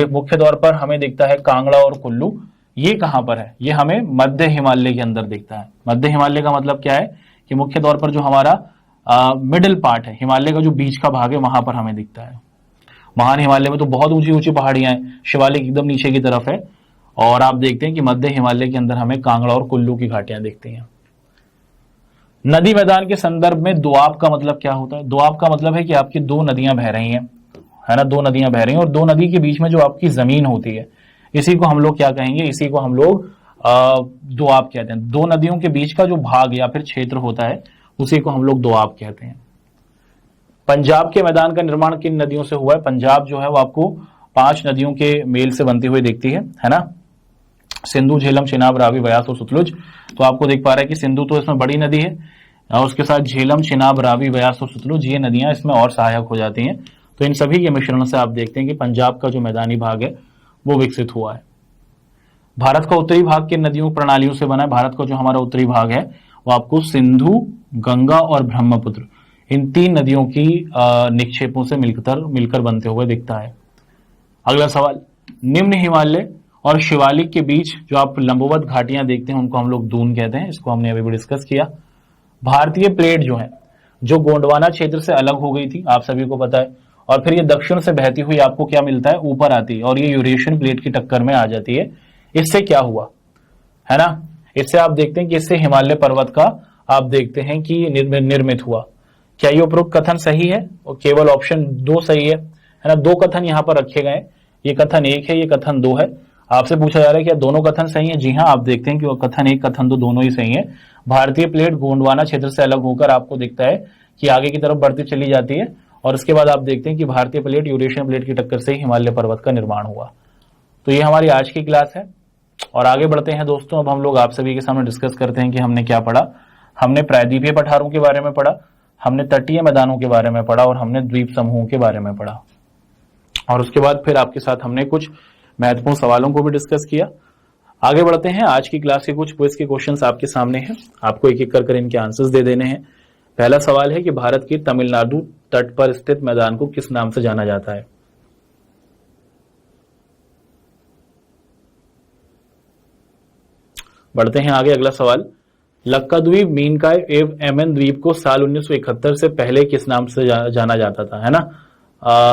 मुख्य तौर पर हमें दिखता है कांगड़ा और कुल्लू। ये कहां पर है? ये हमें मध्य हिमालय के अंदर दिखता है। मध्य हिमालय का मतलब क्या है कि मुख्य तौर पर जो हमारा मिडिल पार्ट है, हिमालय का जो बीच का भाग है, वहां पर हमें दिखता है। महान हिमालय में तो बहुत ऊंची ऊंची पहाड़ियां हैं, शिवालिक एकदम नीचे की तरफ है, और आप देखते हैं कि मध्य हिमालय के अंदर हमें कांगड़ा और कुल्लू की घाटियां दिखती हैं। नदी मैदान के संदर्भ में दोआब का मतलब क्या होता है? दोआब का मतलब है कि आपकी 2 नदियां बह रही हैं, है ना, 2 नदियां बह रही हैं और 2 नदी के बीच में जो आपकी जमीन होती है, इसी को हम लोग क्या कहेंगे? इसी को हम लोग दोआब कहते हैं। 2 नदियों के बीच का जो भाग या फिर क्षेत्र होता है उसी को हम लोग दोआब कहते हैं। पंजाब के मैदान का निर्माण किन नदियों से हुआ है? पंजाब जो है वो आपको 5 नदियों के मेल से बनती हुई दिखती है ना, सिंधु, झेलम, चिनाब, रावी, व्यास और सतलुज। तो आपको देख पा रहा है कि सिंधु तो इसमें बड़ी नदी है और उसके साथ झेलम, चिनाब, रावी, व्यास और सतलुज ये नदियां इसमें और सहायक हो जाती हैं। तो इन सभी के मिश्रण से आप देखते हैं कि पंजाब का जो मैदानी भाग है वो विकसित हुआ है। भारत का उत्तरी भाग किन नदियों प्रणालियों से बना है? भारत का जो हमारा उत्तरी भाग है वो आपको सिंधु, गंगा और ब्रह्मपुत्र, इन 3 नदियों की निक्षेपों से मिलकर बनते हुए दिखता है। अगला सवाल, निम्न हिमालय और शिवालिक के बीच जो आप लंबवत घाटियां देखते हैं उनको हम लोग दून कहते हैं। इसको हमने अभी भी डिस्कस किया। भारतीय प्लेट जो है, जो गोंडवाना क्षेत्र से अलग हो गई थी, आप सभी को पता है, और फिर ये दक्षिण से बहती हुई आपको क्या मिलता है? ऊपर आती है और ये यूरेशियन प्लेट की टक्कर में आ जाती है। इससे क्या हुआ, है ना? इससे आप देखते हैं कि इससे हिमालय पर्वत का आप देखते हैं कि निर्मित हुआ। क्या ये उपरोक्त कथन सही है? और केवल ऑप्शन 2 सही है ना? 2 कथन यहाँ पर रखे गए, ये कथन 1 है, ये कथन 2 है। आपसे पूछा जा रहा है कि दोनों कथन सही है? जी हाँ, आप देखते हैं कि वो कथन 1, कथन 2 दोनों ही सही है। भारतीय प्लेट गोंडवाना क्षेत्र से अलग होकर आपको दिखता है कि आगे की तरफ बढ़ती चली जाती है और उसके बाद आप देखते हैं कि भारतीय प्लेट यूरेशियन प्लेट की टक्कर से ही हिमालय पर्वत का निर्माण हुआ। तो ये हमारी आज की क्लास है और आगे बढ़ते हैं दोस्तों। अब हम लोग आप सभी के सामने डिस्कस करते हैं कि हमने क्या पढ़ा। हमने प्रायद्वीपीय पठारों के बारे में पढ़ा, हमने तटीय मैदानों के बारे में पढ़ा और हमने द्वीप समूहों के बारे में पढ़ा, और उसके बाद फिर आपके साथ हमने कुछ महत्वपूर्ण सवालों को भी डिस्कस किया। आगे बढ़ते हैं। आज की क्लास के कुछ क्विज के क्वेश्चंस आपके सामने हैं, आपको एक एक कर इनके आंसर्स दे देने हैं। पहला सवाल है कि भारत के तमिलनाडु तट पर स्थित मैदान को किस नाम से जाना जाता है? बढ़ते हैं आगे। अगला सवाल, लक्काद्वीप, मीनकाय एवं एमन द्वीप को साल 1971 से पहले किस नाम से जाना जाता था, है ना?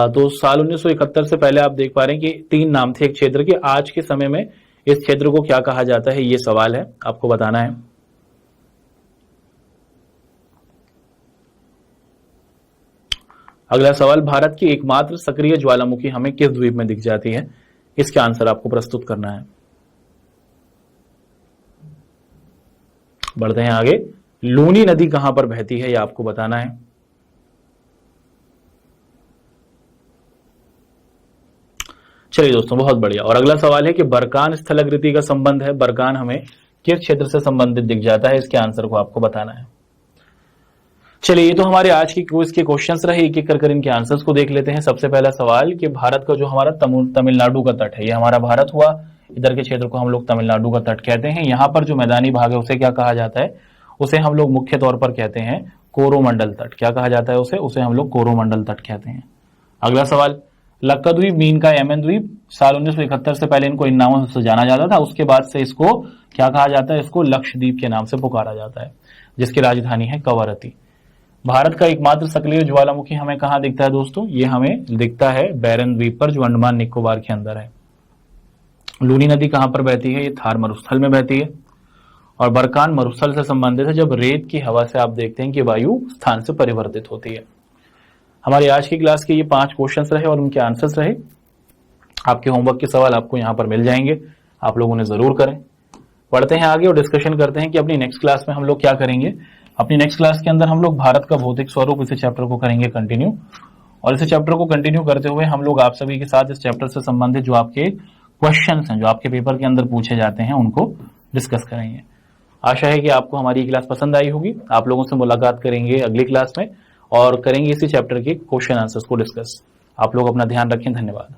तो साल 1971 से पहले आप देख पा रहे हैं कि 3 नाम थे एक क्षेत्र के। आज के समय में इस क्षेत्र को क्या कहा जाता है, ये सवाल है, आपको बताना है। अगला सवाल, भारत की एकमात्र सक्रिय ज्वालामुखी हमें किस द्वीप में दिख जाती है? इसका आंसर आपको प्रस्तुत करना है। बढ़ते हैं आगे। लूनी नदी कहां पर बहती है, यह आपको बताना है। चलिए दोस्तों, बहुत बढ़िया। और अगला सवाल है कि बरकान स्थलाकृति का संबंध है, बरकान हमें किस क्षेत्र से संबंधित दिख जाता है? इसके आंसर को आपको बताना है। चलिए, ये तो हमारे आज की क्विज के क्वेश्चंस रहे। एक एक कर इनके आंसर्स को देख लेते हैं। सबसे पहला सवाल कि भारत का जो हमारा तमिलनाडु का तट है, ये हमारा भारत हुआ, इधर के क्षेत्र को हम लोग तमिलनाडु का तट कहते हैं। यहाँ पर जो मैदानी भाग है उसे क्या कहा जाता है? उसे हम लोग मुख्य तौर पर कहते हैं कोरोमंडल तट। क्या कहा जाता है उसे हम लोग कोरोमंडल तट कहते हैं। अगला सवाल, लक्काद्वीप, मीनकाय, एमन द्वीप, साल 1971 से पहले इनको इन नामों से जाना जाता था। उसके बाद से इसको क्या कहा जाता है? इसको लक्षद्वीप के नाम से पुकारा जाता है, जिसकी राजधानी है कवरत्ती। भारत का एकमात्र सक्रिय ज्वालामुखी हमें कहां दिखता है दोस्तों? ये हमें दिखता है बैरन द्वीप पर, जो अंडमान निकोबार के अंदर है। लूनी नदी कहां पर बहती है? ये थार मरुस्थल में बहती है। और बरकान मरुस्थल से संबंधित है, जब रेत की हवा से आप देखते हैं कि वायु स्थान से परिवर्तित होती है। हमारी आज की क्लास के ये 5 क्वेश्चंस रहे और उनके आंसर्स रहे। आपके होमवर्क के सवाल आपको यहाँ पर मिल जाएंगे, आप लोग उन्हें जरूर करें। पढ़ते हैं आगे और डिस्कशन करते हैं कि अपनी नेक्स्ट क्लास में हम लोग क्या करेंगे। अपनी नेक्स्ट क्लास के अंदर हम लोग भारत का भौतिक स्वरूप इस चैप्टर को करेंगे कंटिन्यू, और इस चैप्टर को कंटिन्यू करते हुए हम लोग आप सभी के साथ इस चैप्टर से संबंधित जो आपके क्वेश्चंस हैं, जो आपके पेपर के अंदर पूछे जाते हैं, उनको डिस्कस करेंगे। आशा है कि आपको हमारी क्लास पसंद आई होगी। आप लोगों से मुलाकात करेंगे अगली क्लास में और करेंगे इसी चैप्टर के क्वेश्चन आंसर्स को डिस्कस। आप लोग अपना ध्यान रखें। धन्यवाद।